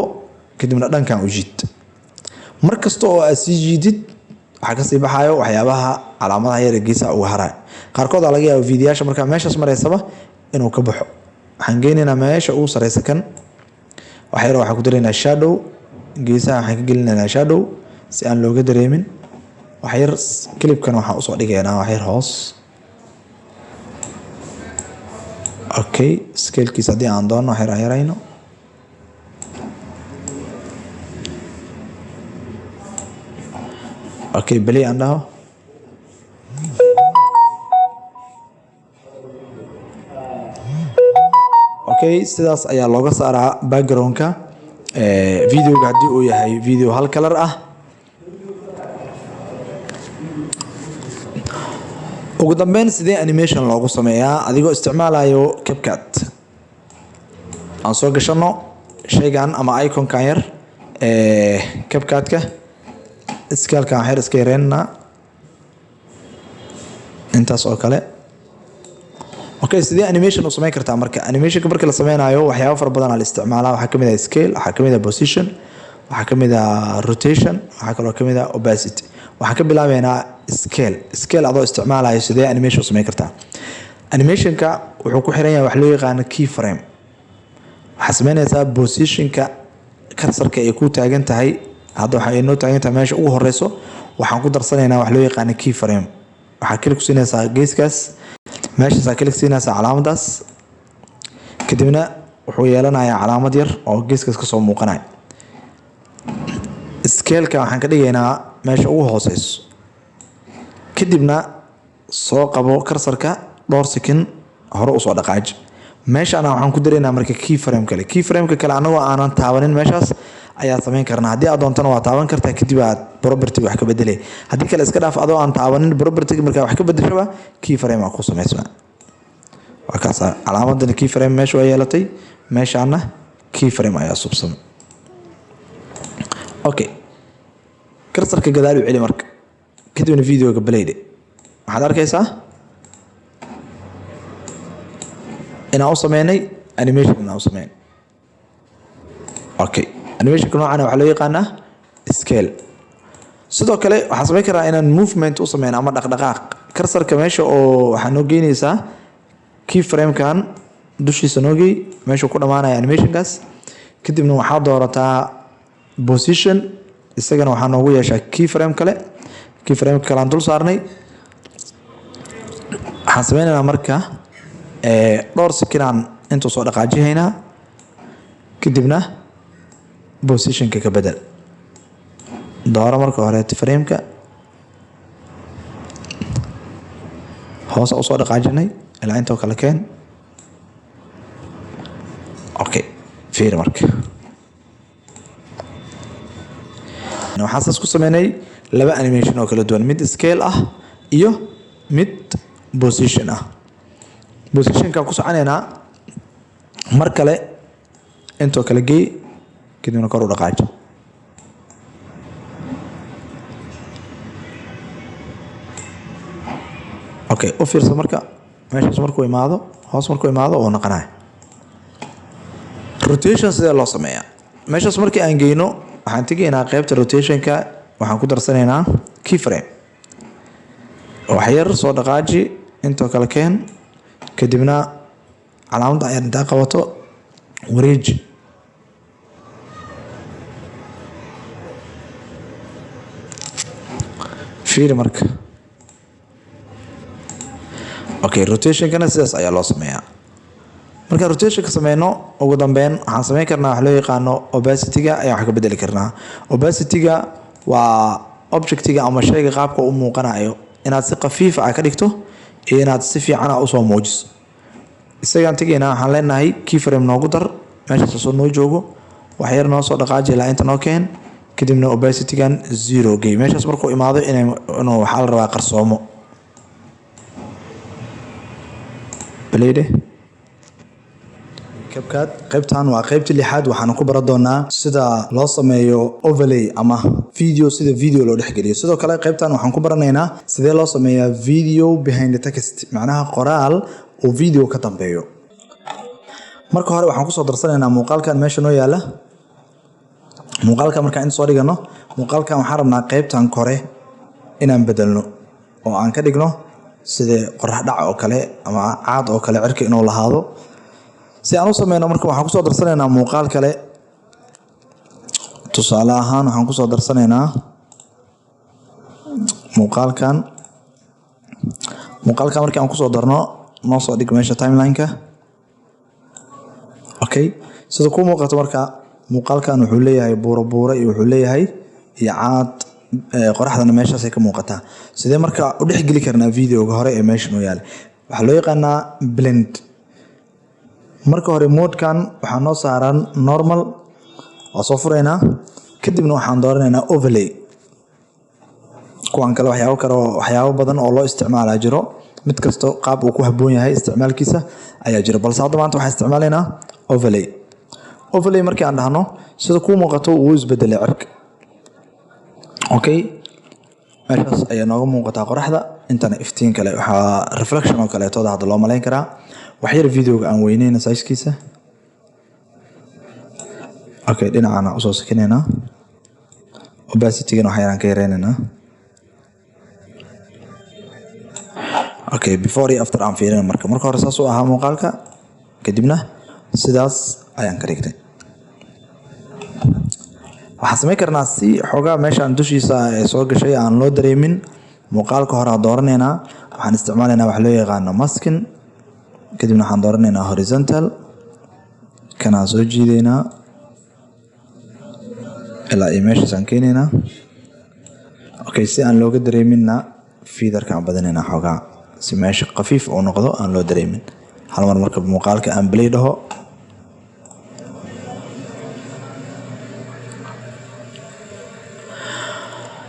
kadibna dhankan u jiid mar kasta oo aad sii jiidid waxaa kasii baxayo waxyaabaha calaamadaha yar ee geesaha uga haray qaarkood laga yaabo fiidiyaasha marka meeshaas mareysaba inuu ka baxo waxaan geynaynaa meesha ugu sareysa kan waxyar waxaan ku dareynaa shadow geesaha waxaan ka gelinaynaa shadow si aan looga dareemin waxyar clipkan waxaan usoo dhigaynaa waxyar hoos okay scalekiisa haddii aan doono waxyar aan yarayno okay beli aan dhaho okay sidaas ayaa looga saaraa backgroundka videoga haddii uu yahay video hal color ah ugu dambeyn sidee animation loogu sameeyaa adigoo isticmaalayo CapCut aan soo gashano shaygan ama iconkan yar CapCut-ka scalekan waxyar iska yareynaa intaas oo kale okay sidee animation u sameyn kartaa marka animationka marka la sameynayo waxyaabo fara badan la isticmaalaa waxaa kamid ah scale waxaa kamid ah position waxaa kamid ah rotation waxaa kaloo kamid ah opacity waxaan ka bilaabeynaa scale adoo isticmaalayo sidee animation u sameyn kartaa animationka wuxuu ku xiran yahay wax loo yaqaano keyframe waxaa sameynaysaa positionka cursor-ka ay ku taagan tahay hadda waxay noo taagan tahay meesha ugu horeyso waxaan ku darsanaynaa wax loo yaqaano keyframe waxaa kali ku siinaysaa geeskaas meeshaas aad kalik siinaysaa calaamadaas kadibna wuxuu yeelanayaa calaamad yar oo geeskaas ka soo muuqanaya scale-ka waxaan ka dhigaynaa meesha ugu hooseyso kadibna soo qabo karsarka dhowr second hore usoo dhaqaaji meeshaan waxaan ku dareynaa marka keyframe kale anagoo aanan taabanin meeshaas ayaad samayn karnaa haddii aad doontana waa taaban kartaa kadib aad property wax ka bedelay haddii kale iska dhaaf adoo aan taabanin property markaa wax ka bedeshaba keyframe aa ku samaysmaa waa kaas calaamadana keyframe meesha waa yeelatay meeshaana keyframe ayaa subsamay okay karsarka gadaal u celi marka kadibna videoga balayde waxaad arkaysaa inaan u sameynay animation inaan u sameynay okay animationka noocan waxaa loo yaqaanaa scale sidoo kale waxaan samayn karaa inaan movement u sameyno ama dhaqdhaqaaq karsarka meesha oo waxaa noo geynaysaa keyframe-kan dushiisa noo geey meeshuu ku dhammaanaya animationkaas kadibna waxaa doorataa position isagana waxaa noogu yeeshaa keyframe kale aan dul saarnay waxaan sameynaynaa marka dhowr second intuu soo dhaqaajihaynaa kadibna positionka ka bedel dooro marka hore frame-ka hoos usoo dhaqaajinay ilaa intoo kale keen okay fiir marka waxaan saas ku sameynay laba animation oo kala duwan mid scale ah iyo mid position ah positionka ku soconaynaa mar kale intoo kale geey kadibna kor u dhaqaaji okay u fiirsa marka meeshaas markuu imaado hoos markuu imaado oo noqonaya rotation sidee loo sameeyaa meeshaas markii aan geyno waxaan tegaynaa qaybta rotationka waxaan ku darsanaynaa keyframe wax yar soo dhaqaaji intoo kale keen kadibna calaamadda ayaad intaa qabato wareeji fiiri marka okay rotationkana sidaas ayaa loo sameeyaa markaan rotationka sameyno ugu dambeyn waxaan sameyn karnaa wax loo yaqaano opacity-ga ayaan wax ka bedeli karnaa opacity-ga waa objectiga ama shayga qaabka u muuqanayo inaad si khafiif ah ka dhigto iyo inaad si fiican ah usoo muujiso isagaan tegaynaa waxaan leenahay keyframe noogu dar meeshaas soo noo joogo wax yar noo soo dhaqaaji ilaa inta noo keen kadibna opacity-gan 0 gey meeshaas markuu imaado inuu waxaa la rabaa qarsoomo balayde qaybtan waa qaybta lixaad waxaan ku baran doonaa sida loo sameeyo overlay ama sida video loo dhexgeliyo sidoo kale qaybtan waxaan ku baranaynaa sidee loo sameeyaa video behind the text macnaha qoraal oo video ka dambeeyo marka hore waxaan kusoo darsanaynaa muuqaalkan meesha noo yaala muuqaalka markaan inta soo dhigano muuqaalkan waxaan rabnaa qaybtan kore inaan bedelno oo aan ka dhigno sida qorax dhac oo kale ama caad oo kale cirka inuu lahaado si aan u sameyno marka waxaan kusoo darsanaynaa muuqaal kale tusaale ahaan waxaan kusoo darsanaynaa muuqaalkan markii aan kusoo darno noo soo dhig meesha timeline-ka okay sida ku muuqato marka muuqaalkan wuxuu leeyahay buuro iyo wuxuu leeyahay iyo caad qoraxdana meeshaasay ka muuqataa sidee marka u dhexgeli karnaa videoga hore ee meesha noo yaala waxaa loo yaqaanaa blend marka hore moodkan waxaa noo saaran normal waa soo furaynaa kadibna waxaan dooranaynaa overlay kuwan kale waxyaabo badan oo loo isticmaalaa jiro mid kasto qaab uu ku habboon yahay isticmaalkiisa ayaa jira balse hadda maanta waxaan isticmaalaynaa overlay markii aan dhahno sida kuu muuqato wuu isbedelay cirka okay meeshaas ayaa nooga muuqataa qoraxda intana iftiin kale waxaa reflection oo kaleetooda hadda loo malayn karaa waxyar videoga aan weyneyna sizekiisa okay dhinacana usoo sakinaynaa opacity-gana waxyaraan ka yareynaynaa okay before iyo after aan fiirina marka hore saas u ahaa muuqaalka kadibna sidaas ayaan ka dhignay waxaan samayn karnaa si xoogaa meeshaan dushiisa ee soo gashay aan loo dareemin muuqaalka hore aan dooranaynaa waxaan isticmaalaynaa wax loo yaqaano masking kadibna waxaan dooranaynaa horizontal kana soo jiideynaa ilaa iyo meeshaasaan keenaynaa. Okay, si aan looga dareeminna feederka aan badinaynaa xoogaa si meesha khafiif oo noqdo aan loo dareemin. hal mar marka muuqaalka aan play dhaho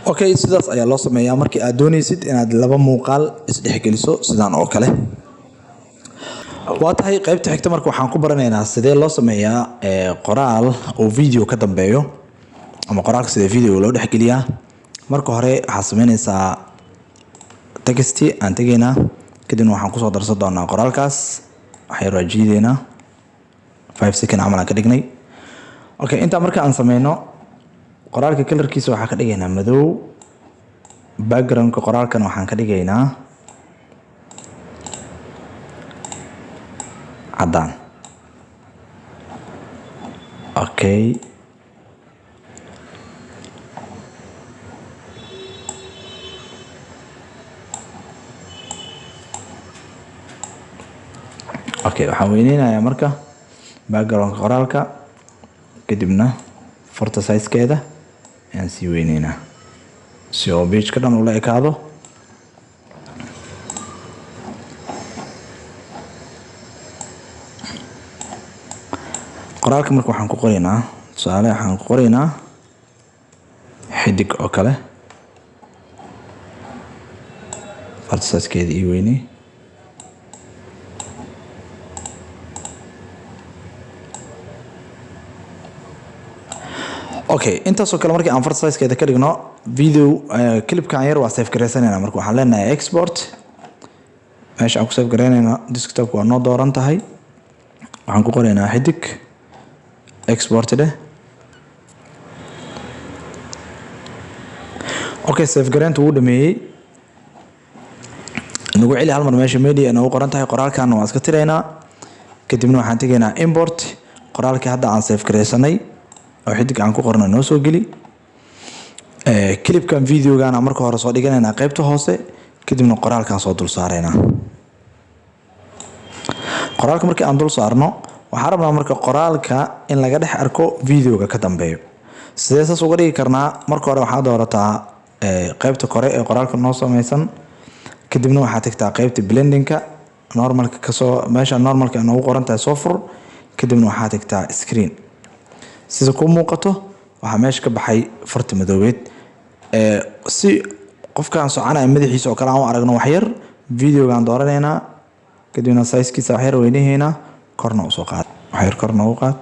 okay, sidaas ayaa loo sameeyaa markii aad doonaysid inaad laba muuqaal isdhexgeliso sidaan oo kale. waa tahay qaybta xigta marka waxaan ku baranaynaa sidee loo sameeyaa qoraal oo video ka dambeeyo ama qoraalka sidee video loo dhexgeliyaa. marka hore waxaad sameynaysaa text aan tegaynaa kadibna waxaan kusoo darsan doonaa qoraalkaas waxay raajideynaa 5 second camal aan ka dhignay. okay, intaa marka aan sameyno qoraalka colorkiisa waxaan ka dhigaynaa madow, backgroundka qoraalkan waxaan ka dhigaynaa cadaan. okay, waxaan weyneynayaa marka backgroundka qoraalka kadibna farta size-keeda ayaan sii weyneynaa si oo page-ka dhan ula ekaado. qoraalka marka waxaan ku qoraynaa tusaale waxaan ku qoraynaa xidig oo kale, farta size-keeda ii weyney. okay, intaasoo kale markii aan farta size-keeda ka dhigno video clipkan yar waa save gareysanayna. marka waxaan leenahay export, meesha aan ku save gareynayna desktop waa noo dooran tahay, waxaan ku qoraynaa xidig export dheh. okay, save gareynta wuu dhameeyey, nagu celi hal mar meesha media nagu qoran tahay. qoraalkan waa iska tiraynaa kadibna waxaan tegaynaa import, qoraalkii hadda aan save gareysanay oo xidig aan ku qorno noo soo geli. clipkan videogan marka hore soo dhiganaynaa qaybta hoose kadibna qoraalkan soo dul saaraynaa. qoraalka markii aan dul saarno waxaan rabnaa marka qoraalka in laga dhex arko videoga ka dambeeyo. sidee saas uga dhigi karnaa? marka hore waxaad doorataa qaybta kore ee qoraalka noo sameysan kadibna waxaad tagtaa qaybta blendingka normalka kasoo meesha normalka noogu qoran tahay soo fur kadibna waxaad tagtaa screen. sida ku muuqato waxaa meesha ka baxay farta madoobeed. si qofkaan soconaya madaxiisa oo kale aan u aragno wax yar videogaan dooranaynaa kadibna size-kiisa wax yar weynaheynaa korna u soo qaad wax yar korna u qaad.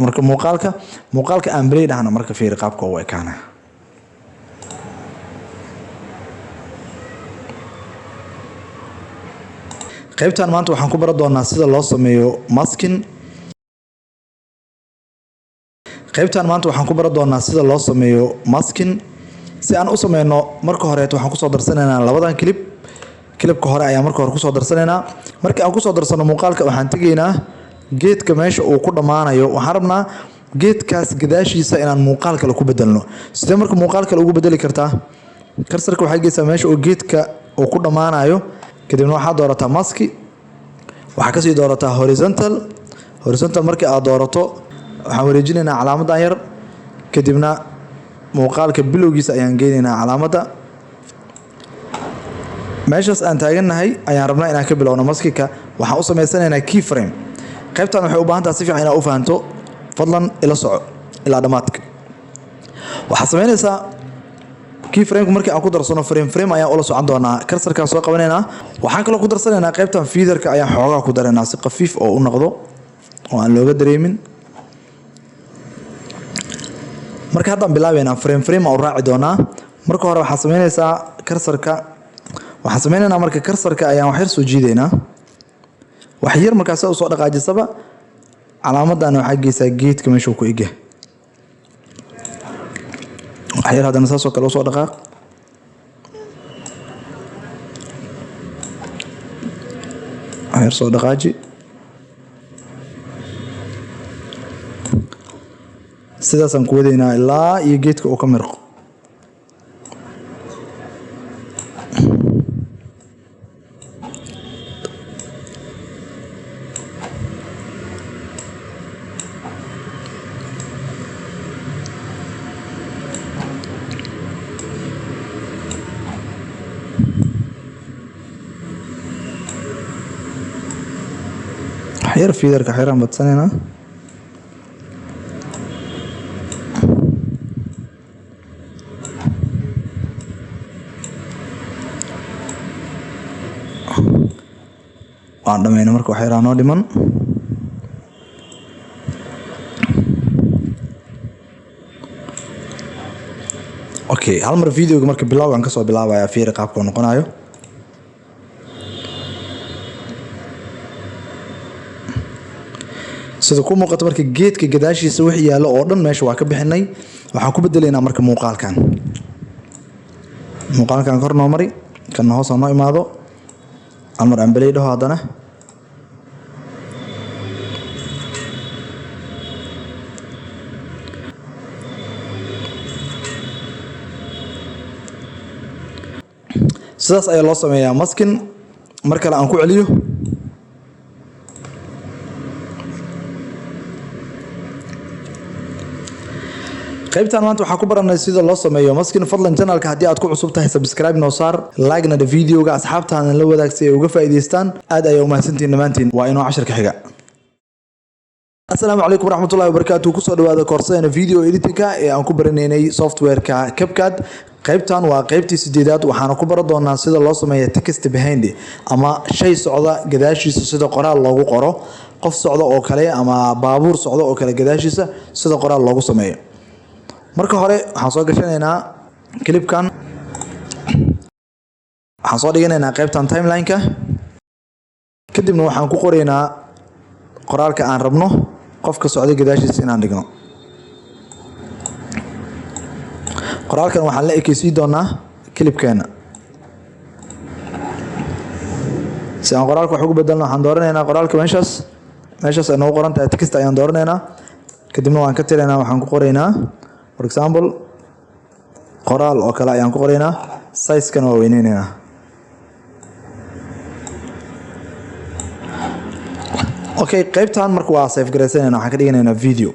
marka muuqaalka aan play dhahna marka fiiri qaabka u ekaana. qaybtan maanta waxaan ku baran doonaa sida loo sameeyo masking. si aan u sameyno marka hore waxaan kusoo darsanaynaa labadan clipka hore ayaan marka hore kusoo darsanaynaa. markii aan kusoo darsano muuqaalka waxaan tegaynaa geedka meesha uu ku dhammaanayo. waxaan rabnaa geedkaas gadaashiisa inaan muuqaal kale ku bedelno. sidee marka muuqaal kale ugu bedeli kartaa? karsarka waxay geysaa meesha uu geedka uu ku dhammaanayo kadibna waxaad doorataa maski, waxaa kasii doorataa horizontal markii aad doorato waxaan wareejinaynaa calaamadan yar kadibna muuqaalka bilowgiisa ayaan geynaynaa calaamadda. meeshaas aan taagannahay ayaan rabnaa inaan ka bilowno maskika. waxaan u sameysanaynaa keyframe. qaybtan waxay u baahan tahay si fiican inaad u fahanto, fadlan ila soco ilaa dhammaadka. waxaad sameynaysaa keyframe markii aan ku darsano frame ayaan ula socon doonaa. karsarkaan soo qabanaynaa. waxaan kaloo ku darsanaynaa qaybtan feederka ayaan xoogaa ku daraynaa si khafiif oo u noqdo oo aan looga dareemin. marka haddaan bilaabaynaa frame aan u raaci doonaa. marka hore waxaad sameynaysaa marka karsarka ayaan wax yar soo jiidaynaa. wax yar markaas u soo dhaqaajisaba calaamadan waxaa geysaa geedka meesha uu ku eg yahay. wax yar haddana saasoo kale usoo dhaqaaq. wax yar soo dhaqaaji. sidaasaan ku wadaynaa ilaa iyo geedka uu ka mirqo. حير في ذلك حيران بتصنينا waan dhamayna marka waxyaraan oo dhiman. Okay, hal mar videoga marka bilowgan ka soo bilaabaya fiir qaabka uu noqonayo. sida ku muuqato marka geedka gadaashiisa wixii yaalo oo dhan meesha waa ka bixinay. waxaan ku bedeleynaa marka muuqaalkan kor noo mari kan hoos noo imaado almar aan belay dhaho haddana sidaas ayaa loo sameeyaa maskin. mar kale aan ku celiyo. qaybtan maanta waxaa ku baranay sida loo sameeyo maskin. fadlan channelka haddii aad ku cusub tahay subscribe noo saar, like-na videoga asxaabtaana la wadaag si ay uga faa'iideystaan. aad ayay u mahadsantihiin dhammaantiin. waa inoo casharka xiga. Assalaamu calaykum waraxmatullaahi wabarakaatuh. kusoo dhawaada koorsadana video editing-ka ee aan ku baranaynay software-ka CapCut. qaybtan waa qaybtii 8aad. waxaana ku baran doonaa sida loo sameeyo text behind ama shay socda gadaashiisa sida qoraal loogu qoro. qof socda oo kale ama baabuur socda oo kale gadaashiisa sida qoraal loogu sameeyo. marka hore waxaan soo gashanaynaa clipkan. waxaan soo dhiganaynaa qaybtan timeline-ka. kadibna waxaan ku qoraynaa qoraalka aan rabno qofka socda gadaashiisa inaan dhigno. qoraalkan waxaan la ekeysiin doonaa clipkeena. si aan qoraalka wax ugu bedelno waxaan dooranaynaa qoraalka meeshaas ay noogu qoran tahay text ayaan dooranaynaa. kadibna waan ka tiraynaa waxaan ku qoraynaa for example qoraal oo kale ayaan ku qoraynaa. size-kana waa weyneynayna. okay, qaybtan marka waa save garaysanayna. waxaan ka dhiganaynaa video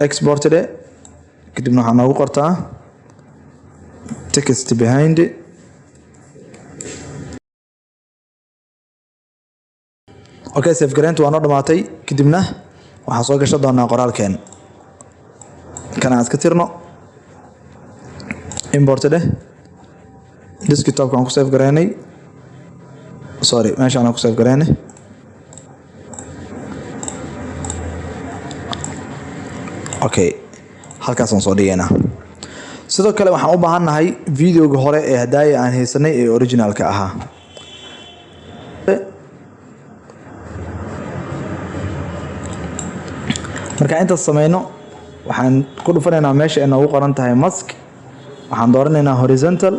exported. kadibna waxaan noogu qortaa text behind. okay, save garaynta waa noo dhamaatay. kadibna waxaan soo gashan doonaa qoraalkeen. kan aan iska tirno import desktop-ka aan ku save garaynay. sorry, meeshaan aan ku save garaynay. okay, halkaasaan soo dhigaynaa. sidoo kale waxaan u baahannahay videoga hore ee hadaaya aan haysanay ee originalka ahaa. marka intaas sameyno waxaan ku dhufanaynaa meesha ay noogu qoran tahay mask. waxaan dooranaynaa horizontal.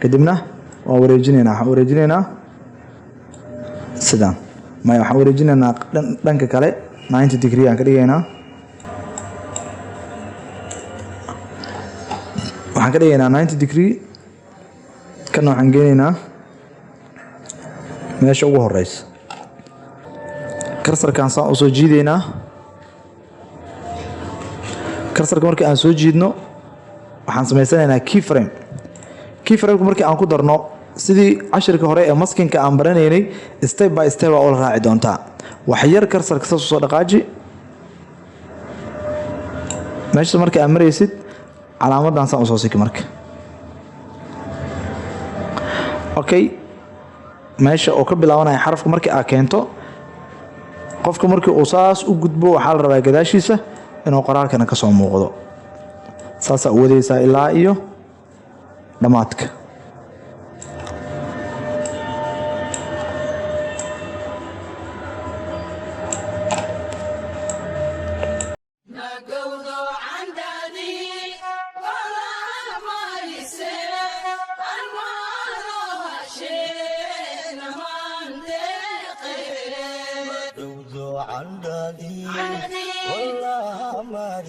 kadibna waan wareejinaynaa sidaan. waxaan wareejinaynaa dhanka kale 90 degree aan ka dhigaynaa. waxaan ka dhigaynaa 90 degree. kana waxaan geynaynaa meesha ugu horeysa. karsarkaan saan usoo jiidaynaa. karsarka markii aan soo jiidno waxaan samaysanaynaa keyframe. keyframe-ku markii aan ku darno sidii cashirka hore ee maskinka aan baranaynay step by step oo la raaci doontaa. wax yar karsarka saas soo dhaqaaji. meesha markii aad maraysid calaamadan saan usoo siki marka. okay, meesha oo ka bilaabanaya xarafka markii aad keento qofka markii uu saas u gudbo waxaa la rabaa gadaashiisa inuu qoraalkana ka soo muuqdo. saasaa u wadaysaa ilaa iyo dhammaadka. عندي والله ما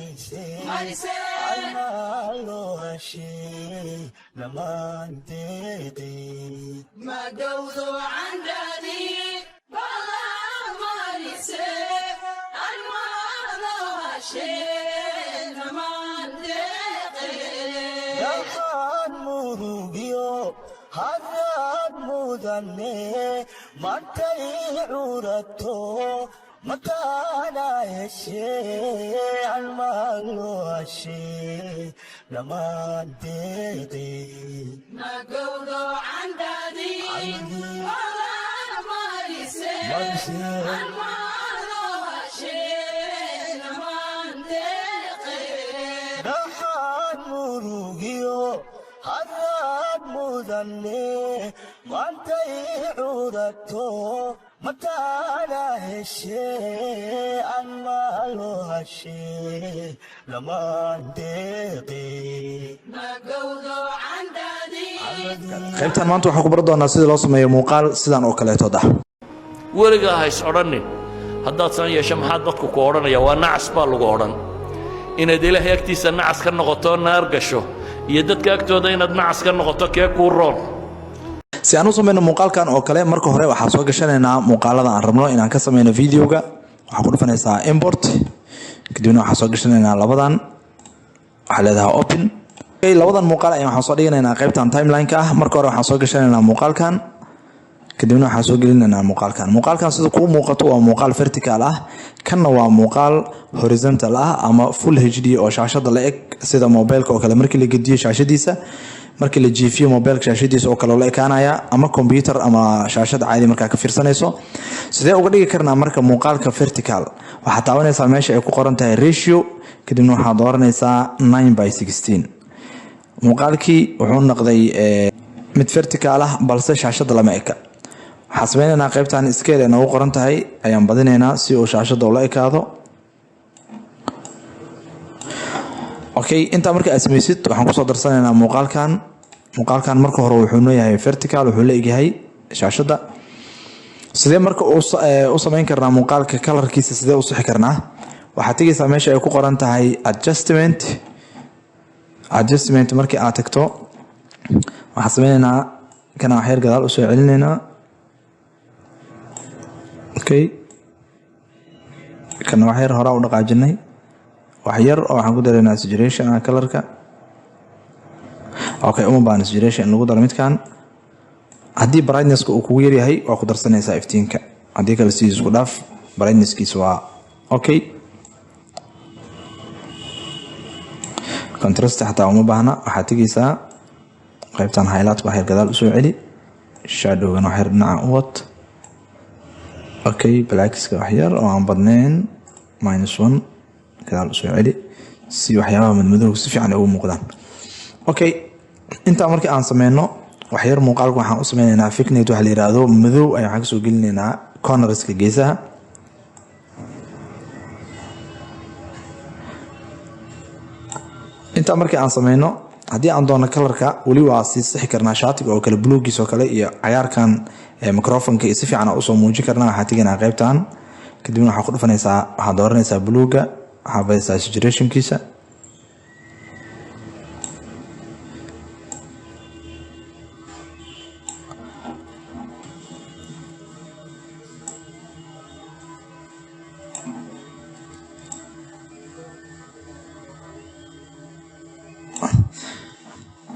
qaybtan maanta waxaan ku bar doonaa sida loo sameeyo muuqaal sidan oo kaleeto ah weligaa ha is odhanin haddaad san yeesho maxaa dadku ku odhanaya waa nacas baa lagu odhan inaad ilaahay agtiisa nacas ka noqoto naar gasho iyo dadka agtooda inaad nacas ka noqoto kee kuu roon si aan u sameyno muuqaalkan oo kale marka hore waxaan soo gashanaynaa muuqaalada aan rabno inaan ka sameyno videoga waxaan ku dhufanaysaa import kadibna waxaan soo gashanaynaa labadan waxaa leedahay open labadan muuqaal ayaan waxaan soo dhiganaynaa qaybtan timeline-ka ah marka hore waxaan soo gashanaynaa muuqaalkan kadibna waxaan soo gelinaynaa muuqaalkan sida kuu muuqato waa muuqaal vertical ah kanna waa muuqaal horizontal ah ama full HD oo shaashada la eg sida mobilka oo kale markii la gediyo shaashadiisa markii la jiifiyo mobilka shaashadiisa oo kale la ekaanaya ama computer ama shaashada caadi markaa ka fiirsanayso sidee uga dhigi karnaa marka muuqaalka vertical waxaad taabanaysaa meesha ay ku qoran tahay ratio kadibna waxaad dooranaysaa 9:16 muuqaalkii wuxuu noqday mid vertical ah balse shaashada lama eka waxaan sameynaynaa qaybtan scale ee noogu qoran tahay ayaan badinaynaa si uu shaashada ula ekaado okay inta marka aad sameysid waxaan ku soo darsanaynaa muuqaalkan marka hore wuxuu leeyahay vertical wuxuu leeyahay shaashada sidee marka uu sameyn karnaa muuqaalka colorkiisa sidee u sixi karnaa waxaad tagaysaa meesha ay ku qoran tahay adjustment markii aad tagto waxaan sameynaynaa kana waxyar gadaal u soo celinaynaa okay kana waxyar hore u dhaqaajinay waxyar oo waxaan ku dareynaa saturation colorka okay uma baan saturation lagu daro midkan haddii brightness-ka uu kugu yaryahay waa ku darsanaysaa iftiinka haddii kale si isku dhaaf brightness-kiisa waa okay contrast xataa uma baahna waxaad tegaysaa qaybtan highlight waxyar gadaal usoo celi shadowgan waxyar dhinaca u wad okay blackska waxyar oo aan badnayn -1 gadaal usoo celi si waxyaabaha madmadowga si fiican ugu muuqdaan okay intaa markii aan sameyno waxyar muuqaalka waxaan u sameynaynaa thickness waxa la yiraahdo madow ayaan waxaan kasoo gelinaynaa cornerska geesaha intaa markii aan sameyno haddii aan doono colorka weli waa sii sixi karnaa shaatiga oo kale bluegiis oo kale iyo cagaarkan microfonka iyo si fiican usoo muujin karnaa waxaa tegaynaa qaybtan kadibna waxaa ku dhufanaysaa waxaad dooranaysaa bluega waxaa badaysaa saturationkiisa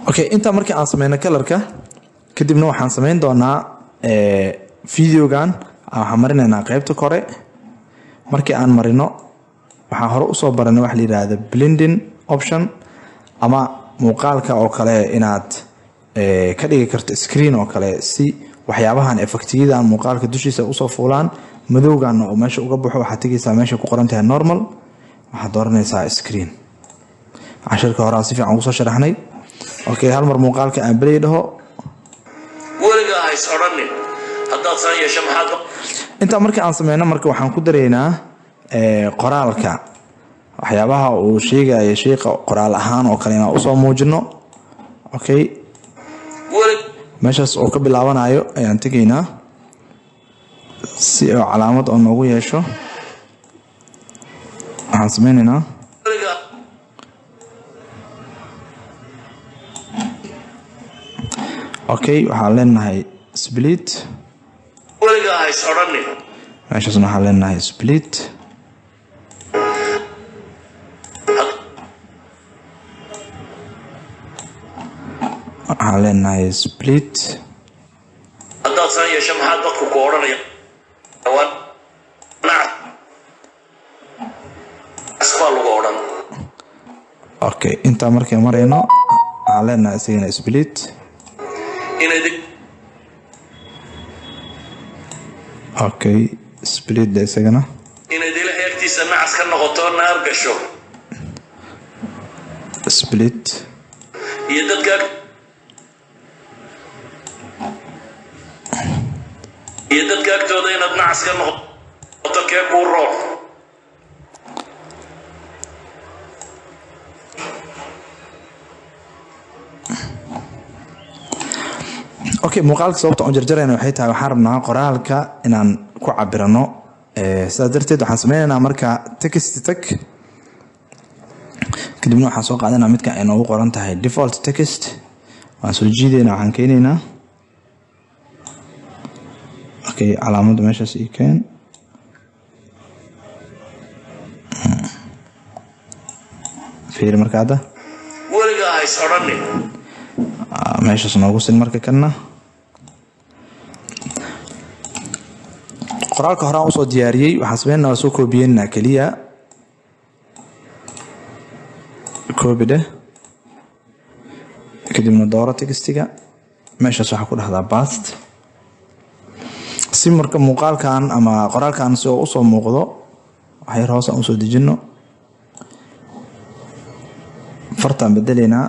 okay inta markii aan sameyno colorka kadibna waxaan sameyn doonaa videogan waxaan marinaynaa qaybta kore markii aan marino waxaan hore usoo baranay waxa la yiraahdo blending option ama muuqaalka oo kale inaad ka dhigi karto screen oo kale si waxyaabahan effectiyadan muuqaalka dushiisa usoo fuulaan madowgan oo meesha uga baxo waxaad tegaysaa meesha ku qoran tahay normal waxaad dooranaysaa screen cashirka hore si fiican ugu soo sharaxnay okay hal mar muuqaalka aan play dhaho weligaa ha is odhanin haddaad san yeesho maxaad inta markii aan sameyno marka waxaan ku dareynaa qoraalka waxyaabaha uu sheegayo sheekha qoraal ahaan oo kale inaan usoo muujino okay meeshaas oo ka bilaabanayo ayaan tegaynaa si oo calaamad oo noogu yeesho waxaan sameynaynaa اوكي waxaan leenahay split weligaa ha is odhanin meeshaasna waxaan leenahay split waxaan leenahay split haddaad san yeesho maxaa dadku ku odhanaya asbaa lagu odhan okay intaa markay marayno waxaan leenahay isagana split okay split da isagana inaad ilaahay agtiisa nacas ka noqoto naar gasho split iyo dadka agtooda inaad nacas ka noqoto kee kuu roox okay muuqaalka sababta aan jarjarayna waxay tahay waxaan rabnaa qoraalka inaan ku cabirano sidaas darteed waxaan sameynaynaa marka text tag kadibna waxaan soo qaadanaa midka ay noogu qoran tahay default text waan soo jiidaynaa waxaan keenaynaa okay calaamadda meeshaas ii keen fiiri marka hadda weligaa ha is odhanin meeshaas noogu sin marka kanna qoraalka hore aan usoo diyaariyey waxaan sameynaa waa soo koobiyeynaa keliya koobi dheh kadibna dooro textiga meeshaas waxaa ku dhahdaa past si marka muuqaalkan ama qoraalkan si oo usoo muuqdo waxyar hoos aan usoo dejino fartaan bedeleynaa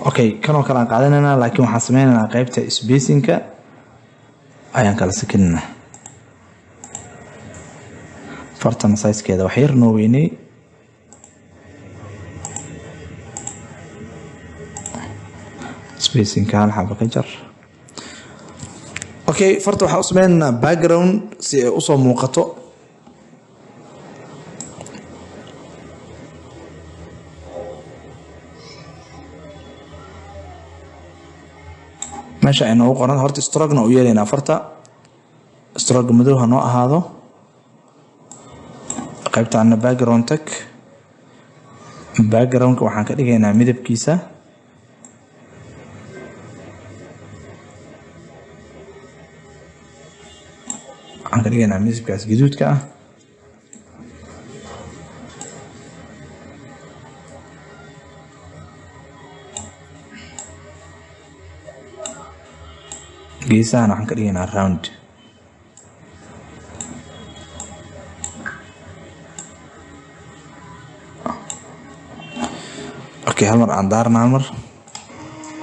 okay kanoo kale aan qaadanaynaa laakiin waxaan sameynaynaa qaybta spacingka ayaan kala sakinaynaa fartan sizekeeda wax yar noo weynay spacingka hal xaba ka jar okay farta waxaan u sameynaynaa background si ay usoo muuqato meesha ay noogu qoran horta strogna u yeelaynaa farta strog madow ha noo ahaado qaybtaana background tag backgroundka waxaan ka dhigaynaa midabkiisa waxaan ka dhigaynaa midabkaas gaduudka ah geesahan waxaan ka dhigaynaa round okay hal mar aan daarna hal mar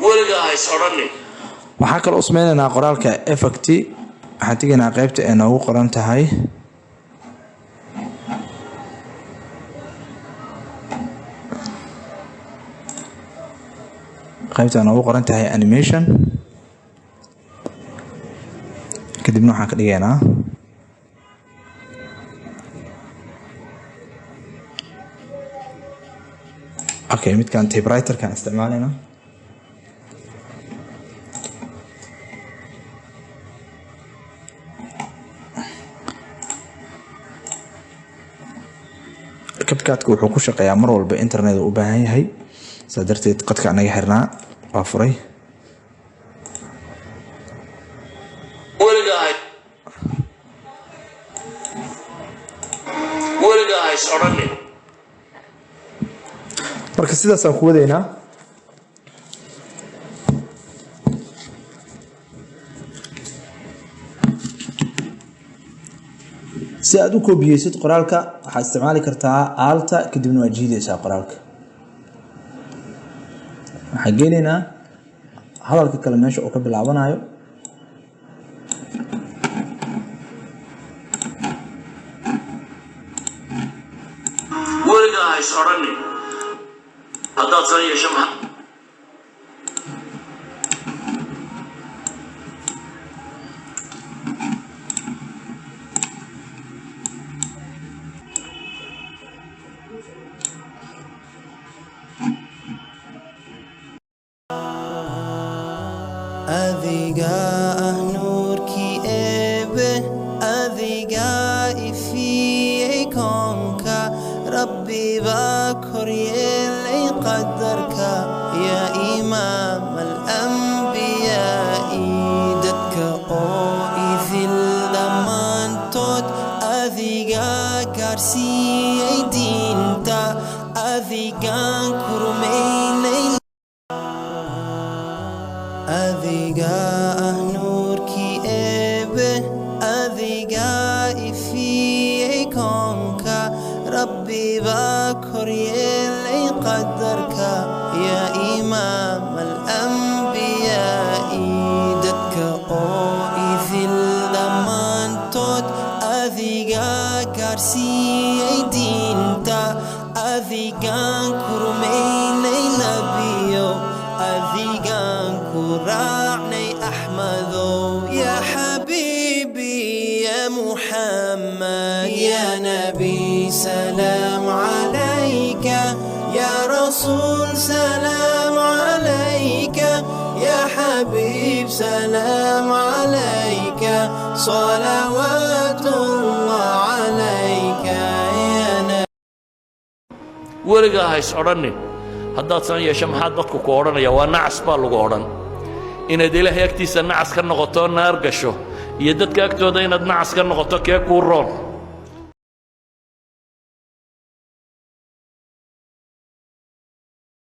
weligaa ha is odhanin waxaa kaloo u sameynaynaa qoraalka effect waxaan tegaynaa qaybta ay noogu qoran tahay qaybta ay noogu qoran tahay animation kadibna waxaan ka dhigaynaa okay midkan typewriterkaan isticmaalaynaa kabkaadka wuxuu ku shaqeeyaa mar walba internet u baahan yahay saa darteed qadka anaga xirnaa waa furay weligaa ha is odhanin marka sidaasaan ku wadaynaa si aad u koobiyeysid qoraalka waxaad isticmaali kartaa aalta kadibna waad jiidaysaa qoraalka waxaan geenaynaa hadalka kale meesha uu ka bilaabanayo weligaa ha is odhanin haddaad san yeesho maxaa oo idil dhammaantood adigaa gaarsiiyey diinta adigaan ku rumaynay adigaa ah nuurkii eebe adigaa ifiyey koonka rabbi baa koryeelay qadarka yaa imaam alambiyaai dadka oo idil dhammaantood adigaa gaarsiiyey diinta adigaan ku rumaynay nebiyo adigaan ku raacnay axmedow yaa xabiibi ya muxammad ya nabi salaam calayka ya rasuul salaam calayka ya xabiib salaam calayka salawaatullah calayka ya nabi weligaa hays odhannin haddaad san yeesho maxaa dadku ku odhanaya waa nacas baa lagu odhan inaad ilaahay agtiisa nacas ka noqoto naar gasho iyo dadka agtooda inaad nacas ka noqoto kee kuu roon